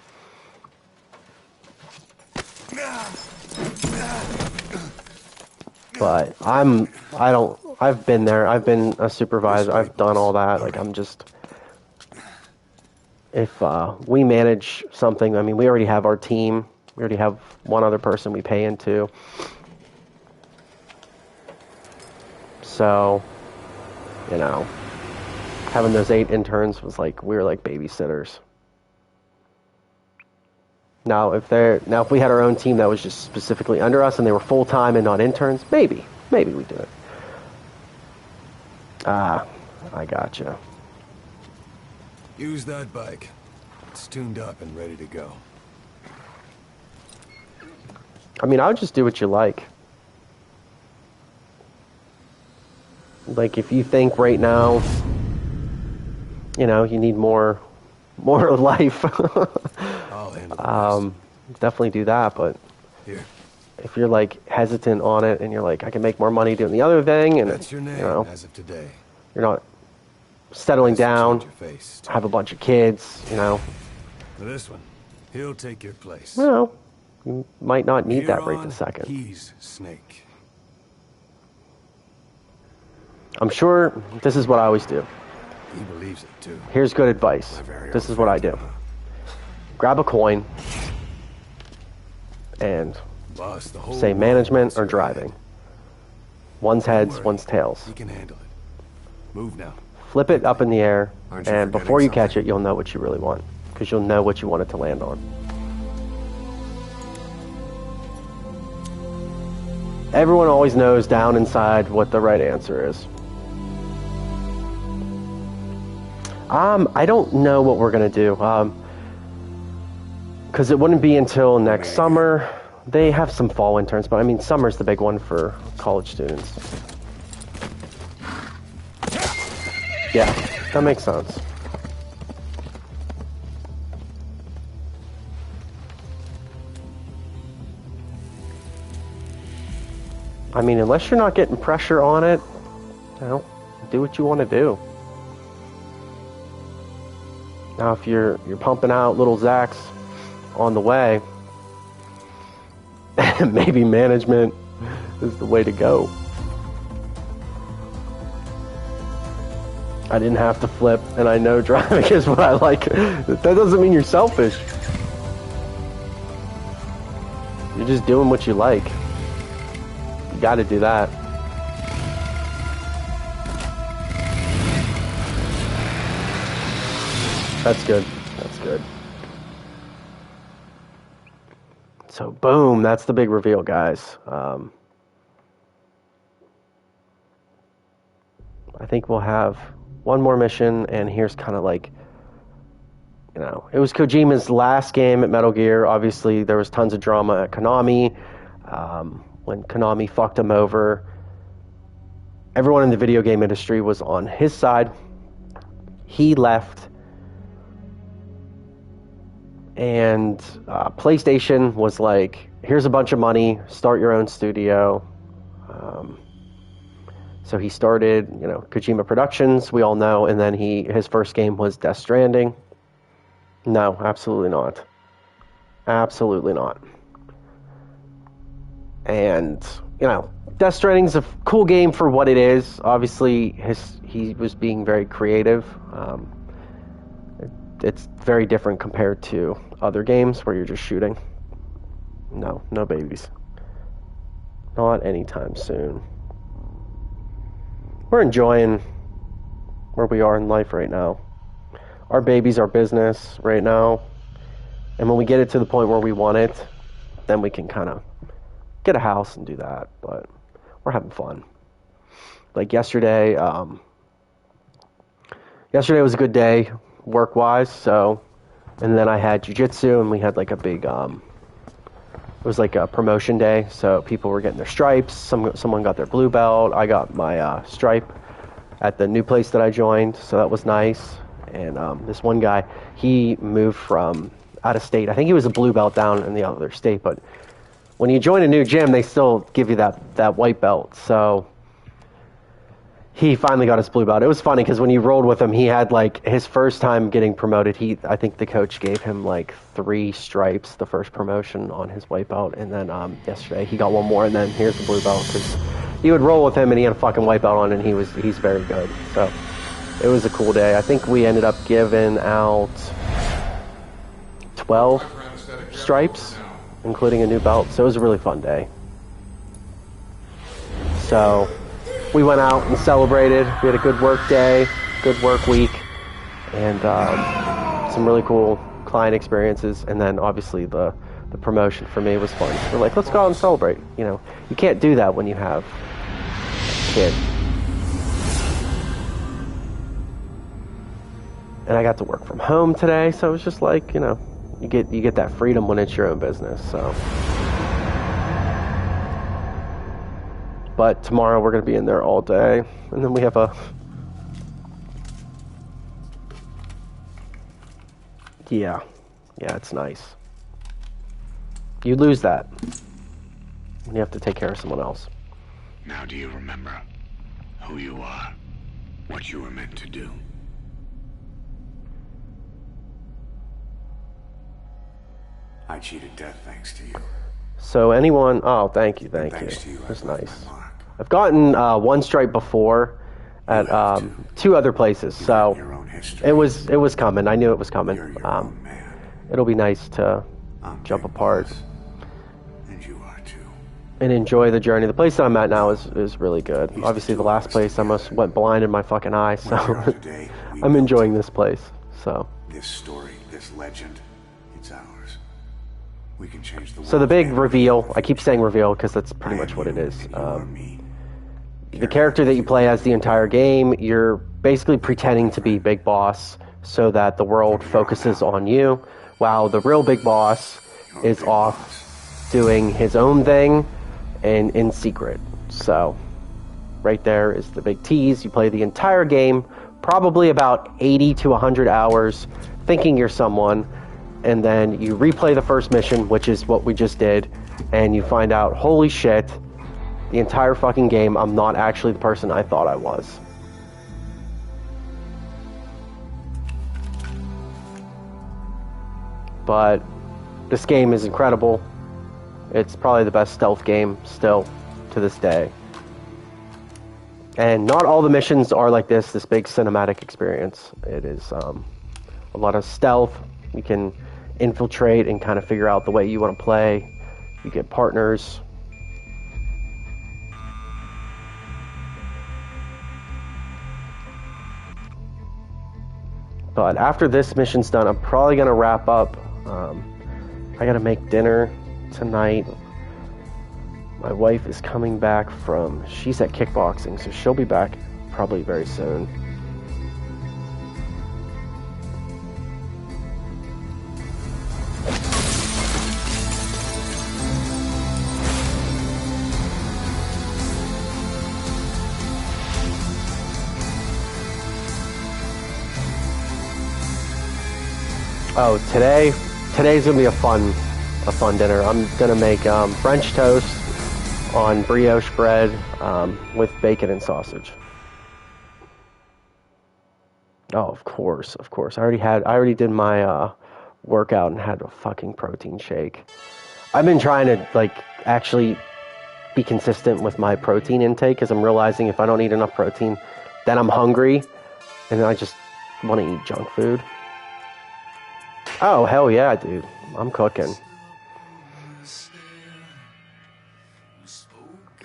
S1: But I've been there. I've been a supervisor. I've done all that. Like, if we manage something, I mean, we already have our team. We already have one other person we pay into. So, you know, having those 8 interns was like, we were like babysitters. Now, if we had our own team that was just specifically under us and they were full-time and not interns, maybe we do it. I gotcha.
S3: Use that bike. It's tuned up and ready to go.
S1: I mean, I would just do what you like. Like, if you think right now, you know, you need more life,
S3: I'll handle the rest.
S1: definitely do that. But
S3: Here.
S1: if you're like hesitant on it and you're like, I can make more money doing the other thing, and
S3: That's your name
S1: you know,
S3: as of today.
S1: you're not settling
S3: Nice to
S1: down,
S3: change your face, too.
S1: have a bunch of kids, you know,
S3: This one, he'll take your place.
S1: well, you might not need
S3: Here
S1: that right
S3: on,
S1: this second.
S3: He's Snake.
S1: I'm sure this is what I always do.
S3: He believes it too.
S1: Here's good advice.
S3: My very
S1: This
S3: own
S1: is what I do.
S3: victim.
S1: Grab a coin and
S3: Boss, the whole
S1: say
S3: world
S1: management
S3: wants
S1: or
S3: your
S1: driving.
S3: head.
S1: One's
S3: Don't
S1: heads,
S3: worry.
S1: one's tails.
S3: He can handle it. Move now.
S1: Flip it up in the air,
S6: Aren't you
S1: and
S6: forgetting
S1: before you catch
S6: something?
S1: it, you'll know what you really want, because you'll know what you want it to land on. Everyone always knows down inside what the right answer is. I don't know what we're gonna do, because it wouldn't be until next summer. They have some fall interns, but I mean, summer's the big one for college students. Yeah, that makes sense. I mean, unless you're not getting pressure on it, you know, do what you want to do. Now, if you're pumping out little Zacks on the way, maybe management is the way to go. I didn't have to flip, and I know driving is what I like. That doesn't mean you're selfish. You're just doing what you like. You got to do that. That's good. That's good. So, boom, that's the big reveal, guys. I think we'll have one more mission, and here's kind of like, you know, it was Kojima's last game at Metal Gear. Obviously, there was tons of drama at Konami. When Konami fucked him over, everyone in the video game industry was on his side. He left. And PlayStation was like, here's a bunch of money, start your own studio. So he started, you know, Kojima Productions, we all know, and then his first game was Death Stranding. No, absolutely not. Absolutely not. And, you know, Death Stranding's a cool game for what it is. Obviously, he was being very creative. It's very different compared to other games where you're just shooting. No babies. Not anytime soon. We're enjoying where we are in life right now. Our baby's our business right now. And when we get it to the point where we want it, then we can kind of get a house and do that. But we're having fun. Like yesterday was a good day work-wise, so, and then I had jiu-jitsu, and we had like a big it was like a promotion day, so people were getting their stripes. Someone got their blue belt. I got my stripe at the new place that I joined, so that was nice. And this one guy, he moved from out of state. I think he was a blue belt down in the other state, but when you join a new gym, they still give you that white belt. So he finally got his blue belt. It was funny because when you rolled with him, he had like his first time getting promoted. I think the coach gave him like 3 stripes, the first promotion on his white belt, and then yesterday he got one more, and then here's the blue belt. Because you would roll with him, and he had a fucking white belt on, and he's very good. So it was a cool day. I think we ended up giving out 12 stripes, including a new belt. So it was a really fun day. So we went out and celebrated. We had a good work day, good work week, and some really cool client experiences. And then obviously the promotion for me was fun. We're like, let's go out and celebrate. You know, you can't do that when you have a kid. And I got to work from home today, so it was just like, you know, you get that freedom when it's your own business. So, but tomorrow we're going to be in there all day, and then we have yeah, it's nice. You lose that when you have to take care of someone else.
S9: Now do you remember who you are, what you were meant to do?
S6: I cheated death thanks to you.
S1: So anyone, oh, thank you.
S6: Thanks to you,
S1: That's
S6: I've left
S1: nice.
S6: my mark.
S1: I've gotten one stripe before at 2 other places, so
S6: Your own history.
S1: it was coming. I knew it was coming.
S6: You're your own man.
S1: It'll be nice to
S6: I'm
S1: jump
S6: Big
S1: apart
S6: Boss, and you are too.
S1: and enjoy the journey. The place that I'm at now is really good. Obviously, the last place I almost went blind in my fucking eye,
S6: Where we are
S1: so
S6: today, we
S1: I'm
S6: built
S1: enjoying this place. So.
S6: this story, this legend. It's ours. We can change the world.
S1: So the big reveal, I keep saying reveal because that's pretty much what it is. The character that you play as the entire game, you're basically pretending to be Big Boss so that the world focuses on you, while the real Big Boss is off doing his own thing and in secret. So right there is the big tease. You play the entire game, probably about 80 to 100 hours, thinking you're someone, and then you replay the first mission, which is what we just did, and you find out, holy shit, the entire fucking game, I'm not actually the person I thought I was. But this game is incredible. It's probably the best stealth game still to this day. And not all the missions are like this big cinematic experience. It is a lot of stealth. You can infiltrate and kind of figure out the way you want to play. You get partners. But after this mission's done, I'm probably going to wrap up. I got to make dinner tonight. My wife is coming back she's at kickboxing, so she'll be back probably very soon. Oh, today's gonna be a fun dinner. I'm gonna make French toast on brioche bread with bacon and sausage. Oh, of course. I already did my workout and had a fucking protein shake. I've been trying to actually be consistent with my protein intake because I'm realizing if I don't eat enough protein, then I'm hungry and then I just want to eat junk food. Oh, hell yeah, dude. I'm cooking.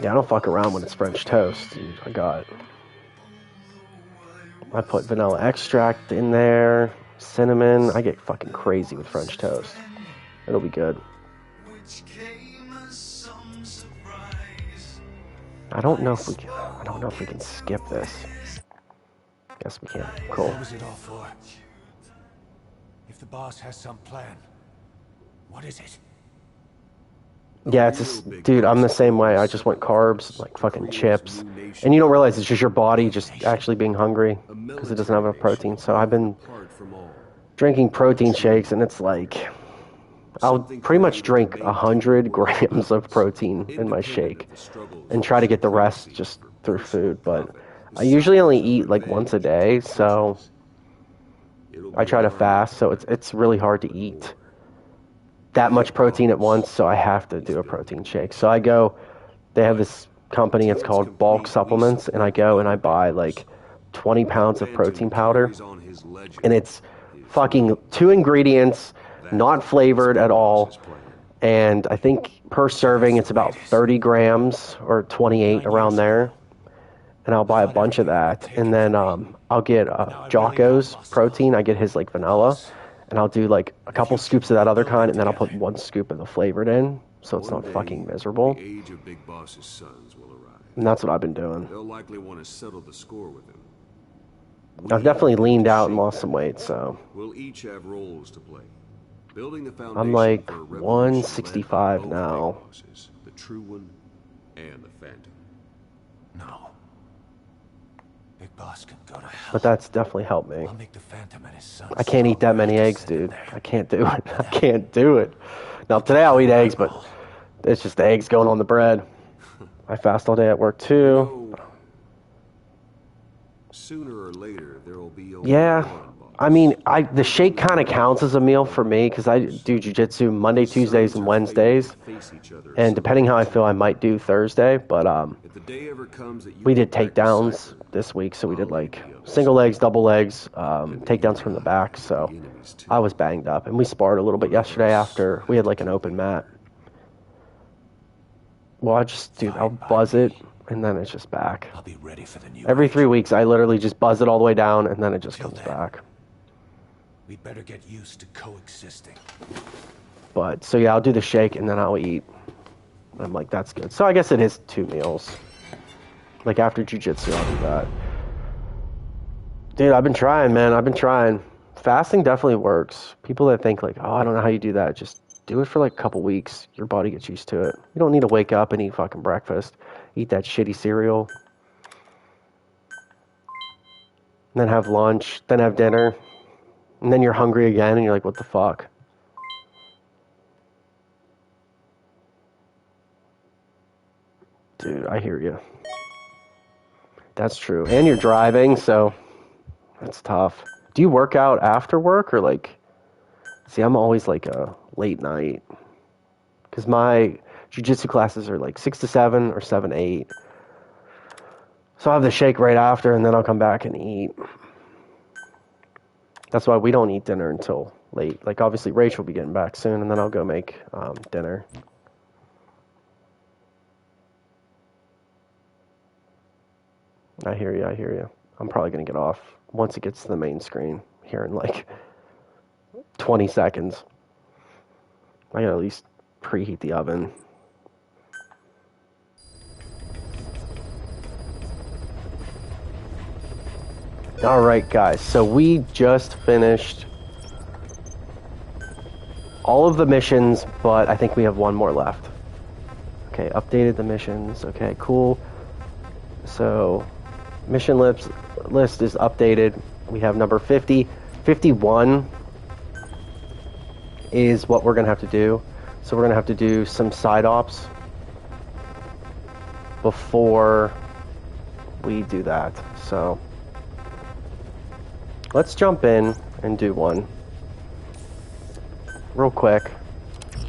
S1: Yeah, I don't fuck around when it's French toast, dude. I put vanilla extract in there, cinnamon. I get fucking crazy with French toast. It'll be good. I don't know if we can skip this. Guess we can. Cool.
S7: What was it all for? If the boss has some plan, what is it?
S1: Yeah, it's just, dude, I'm the same way. I just want carbs, like fucking chips. And you don't realize it's just your body just actually being hungry because it doesn't have enough protein. So I've been drinking protein shakes, and it's like, I'll pretty much drink 100 grams of protein in my shake and try to get the rest just through food. But I usually only eat like once a day, so I try to fast, so it's really hard to eat that much protein at once, so I have to do a protein shake. So I go, they have this company, it's called Bulk Supplements, and I go and I buy like 20 pounds of protein powder, and it's fucking 2 ingredients, not flavored at all, and I think per serving it's about 30 grams or 28 around there, and I'll buy a bunch of that, and then I'll get Jocko's protein. I get his like vanilla, and I'll do like a couple scoops of that other kind, and then I'll put 1 scoop of the flavored in, so it's not fucking miserable. And that's what I've been doing.
S10: They'll likely want to settle the score with him.
S1: I've definitely leaned out and lost some weight, so
S10: We'll each have roles to play. Building the foundation
S1: I'm like
S10: for a revolution
S1: 165
S10: led by both
S1: now.
S10: big bosses, the true one and the phantom.
S2: No. Big Boss can go to hell.
S1: But that's definitely helped me.
S2: I'll make the Phantom and his son.
S1: I can't eat that many eggs, dude. I can't do it. I can't do it. Now, today I'll eat eggs, but it's just the eggs going on the bread. I fast all day at work, too.
S10: Sooner or later, there will be only
S1: Yeah.
S10: one boss.
S1: I mean, the shake kind of counts as a meal for me because I do jiu-jitsu Monday, Tuesdays, and Wednesdays. And depending how I feel, I might do Thursday. But
S10: If the day ever comes that you
S1: we did
S10: protect
S1: takedowns
S10: Cypher,
S1: this week, so we did like single legs, double legs, takedowns from the back. So I was banged up, and we sparred a little bit yesterday after we had like an open mat. Well, I'll buzz it, and then it's just back.
S2: I'll be ready for the new
S1: Every
S2: age.
S1: 3 weeks, I literally just buzz it all the way down, and then it just comes back.
S2: We'd better get used to coexisting.
S1: But, so yeah, I'll do the shake, and then I'll eat. I'm like, that's good. So I guess it is 2 meals. Like, after jiu-jitsu, I'll do that. Dude, I've been trying, man. I've been trying. Fasting definitely works. People that think, like, oh, I don't know how you do that, just do it for like a couple weeks. Your body gets used to it. You don't need to wake up and eat fucking breakfast. Eat that shitty cereal. And then have lunch. Then have dinner. And then you're hungry again and you're like, what the fuck? Dude, I hear you. That's true. And you're driving, so that's tough. Do you work out after work or like... See, I'm always like a late night. Because my jiu-jitsu classes are like 6 to 7 or 7 to 8. So I'll have the shake right after, and then I'll come back and eat. That's why we don't eat dinner until late. Like, obviously, Rachel will be getting back soon, and then I'll go make dinner. I hear you, I hear you. I'm probably going to get off once it gets to the main screen here in like 20 seconds. I gotta at least preheat the oven. Alright guys, so we just finished all of the missions, but I think we have one more left. Okay, updated the missions. Okay, cool. So, mission list is updated. We have number 50. 51 is what we're going to have to do. So we're going to have to do some side ops before we do that. So let's jump in and do one real quick.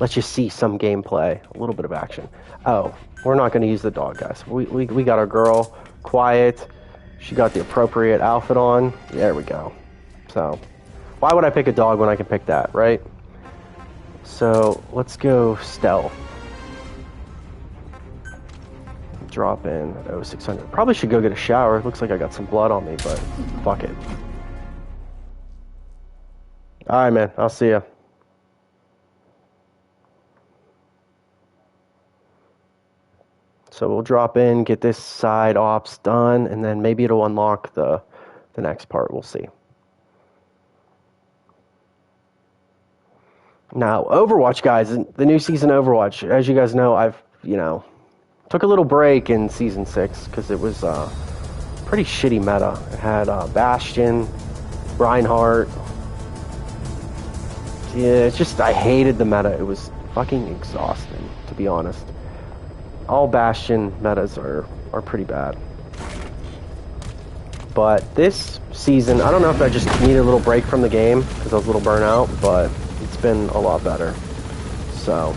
S1: Let's just see some gameplay, a little bit of action. Oh, we're not going to use the dog, guys. We got our girl quiet. She got the appropriate outfit on. There we go. So why would I pick a dog when I can pick that, right? So let's go stealth. Drop in at 0600. Probably should go get a shower. It looks like I got some blood on me, but fuck it. Alright, man. I'll see ya. So we'll drop in, get this side ops done, and then maybe it'll unlock the next part. We'll see. Now, Overwatch, guys, the new season of Overwatch. As you guys know, I've, took a little break in Season 6 because it was pretty shitty meta. It had Bastion, Reinhardt. Yeah, it's just, I hated the meta. It was fucking exhausting, to be honest. All Bastion metas are pretty bad. But this season, I don't know if I just needed a little break from the game because I was a little burnt out, but it's been a lot better. So,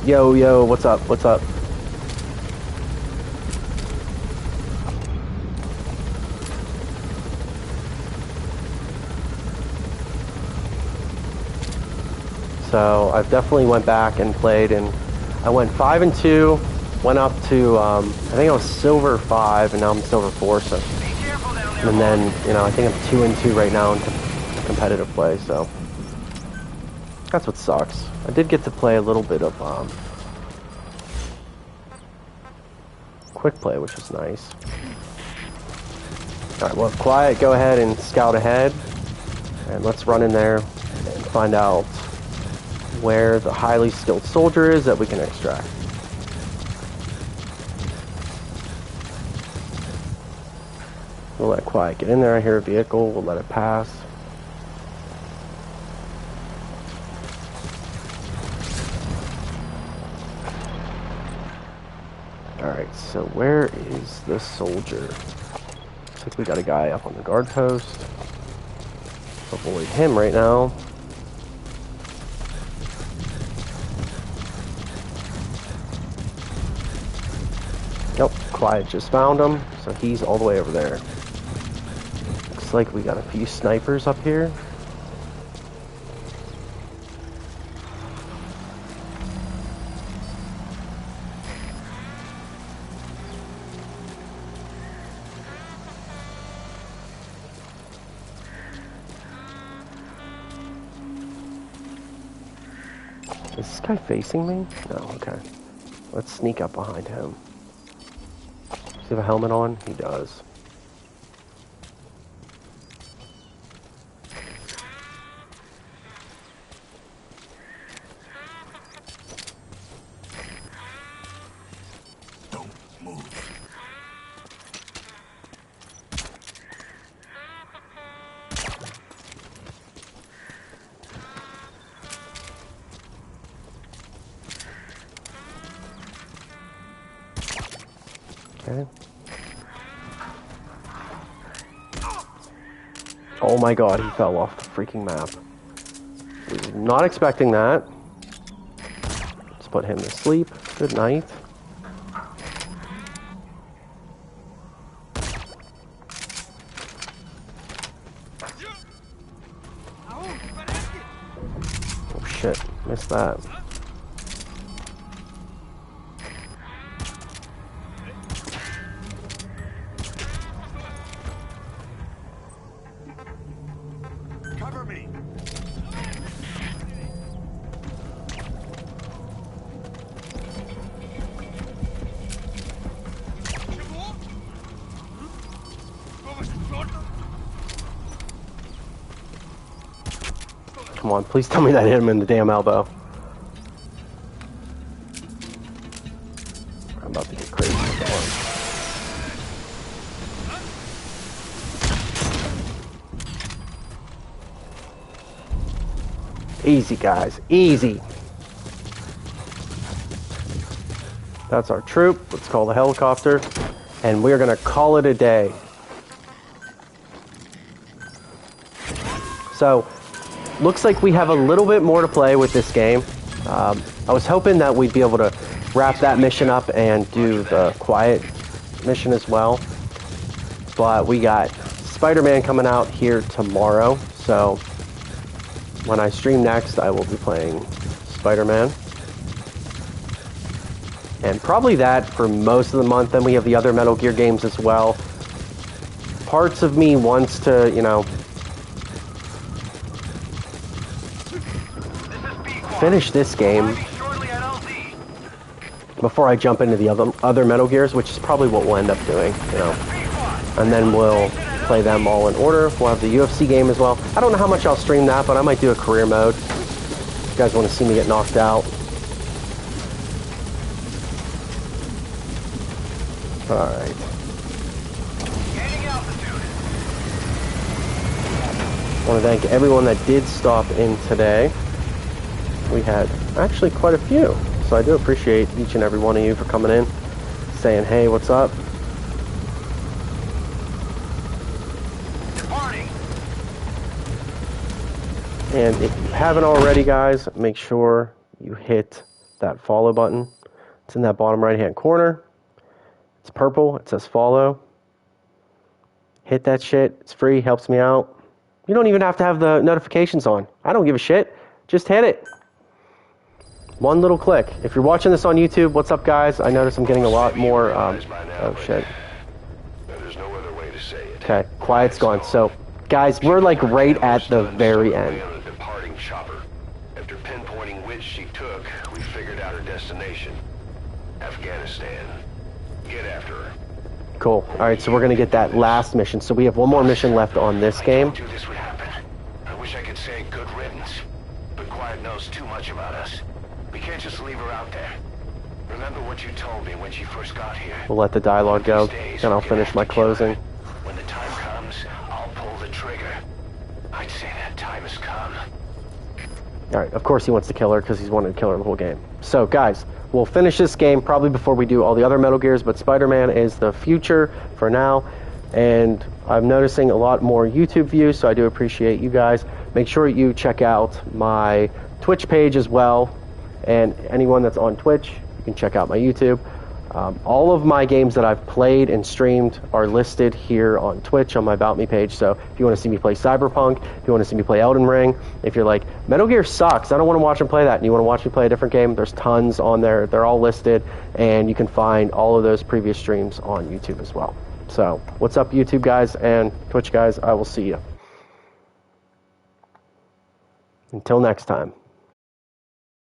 S1: yo, what's up? What's up? So I've definitely went back and played, and I went 5-2, went up to I think I was Silver 5, and now I'm Silver 4. So, and then I think I'm 2-2 right now in competitive play. So that's what sucks. I did get to play a little bit of quick play, which was nice. All right, well, quiet. Go ahead and scout ahead, and let's run in there and find out where the highly skilled soldier is that we can extract. We'll let quiet get in there. I hear a vehicle. We'll let it pass. Alright, so where is the soldier? Looks like we got a guy up on the guard post. Avoid him right now. Nope, quiet just found him, so he's all the way over there. Looks like we got a few snipers up here. Is this guy facing me? No, okay. Let's sneak up behind him. Does he have a helmet on? He does.
S9: Don't move.
S1: Okay. Oh my god, he fell off the freaking map. Was not expecting that. Let's put him to sleep. Good night. Oh shit, missed that.
S2: Cover me.
S1: Come on, please tell me that hit him in the damn elbow. I'm about to get crazy with that one. Easy, guys. Easy. That's our troop. Let's call the helicopter. And we're going to call it a day. So, looks like we have a little bit more to play with this game. I was hoping that we'd be able to wrap that mission up and do the quiet mission as well. But we got Spider-Man coming out here tomorrow. So, when I stream next, I will be playing Spider-Man. And probably that for most of the month. Then we have the other Metal Gear games as well. Parts of me wants to, finish this game before I jump into the other Metal Gears, which is probably what we'll end up doing, And then we'll play them all in order. We'll have the UFC game as well. I don't know how much I'll stream that, but I might do a career mode. If you guys want to see me get knocked out. Alright. I want to thank everyone that did stop in today. We had actually quite a few, so I do appreciate each and every one of you for coming in, saying, hey, what's up? And if you haven't already, guys, make sure you hit that follow button. It's in that bottom right-hand corner. It's purple. It says follow. Hit that shit. It's free. Helps me out. You don't even have to have the notifications on. I don't give a shit. Just hit it. One little click. If you're watching this on YouTube, what's up, guys? I notice I'm getting a lot more... oh, shit. Okay, quiet's gone. So, guys, we're like right at the very end.
S9: After pinpointing which she took, we figured out her destination. Afghanistan. Get after her.
S1: Cool. Alright, so we're going to get that last mission. So we have one more mission left on this game.
S9: I told you this would happen. I wish I could say good riddance. But Quiet knows too much about us. We can't just leave her out there. Remember what you told me when she first got here.
S1: We'll let the dialogue go, then I'll finish my closing.
S9: When the time comes, I'll pull the trigger. I'd say that time has come.
S1: Alright, of course he wants to kill her because he's wanted to kill her the whole game. So, guys, we'll finish this game probably before we do all the other Metal Gears, but Spider-Man is the future for now. And I'm noticing a lot more YouTube views, so I do appreciate you guys. Make sure you check out my Twitch page as well. And anyone that's on Twitch, you can check out my YouTube. All of my games that I've played and streamed are listed here on Twitch on my About Me page. So if you want to see me play Cyberpunk, if you want to see me play Elden Ring, if you're like, Metal Gear sucks, I don't want to watch him play that, and you want to watch me play a different game, there's tons on there. They're all listed, and you can find all of those previous streams on YouTube as well. So what's up, YouTube guys and Twitch guys? I will see you. Until next time.